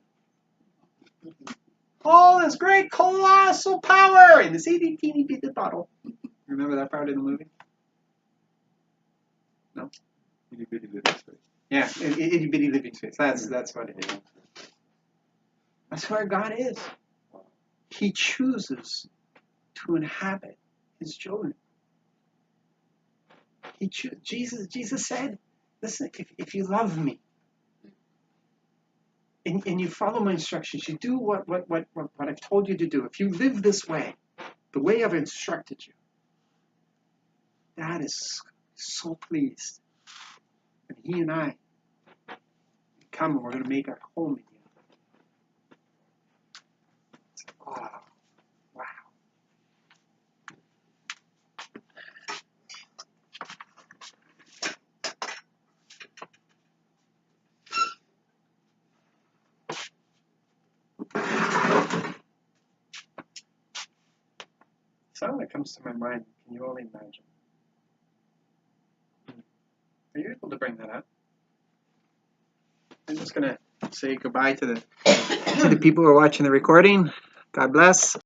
Speaker 1: Oh, this great colossal power in this itty teeny bitty bottle. Remember that part of the movie? No?
Speaker 3: Itty bitty little space.
Speaker 1: Yeah, itty bitty living space. That's what it is. That's where God is. He chooses to inhabit his children. Jesus said, listen, if you love me and you follow my instructions, you do what I've told you to do, if you live this way, the way I've instructed you, Dad is so pleased. And he and I come and we're going to make our home again. Oh, wow. Something that comes to my mind, can you only imagine? Are you able to bring that up? I'm just going to say goodbye to the people who are watching the recording. God bless.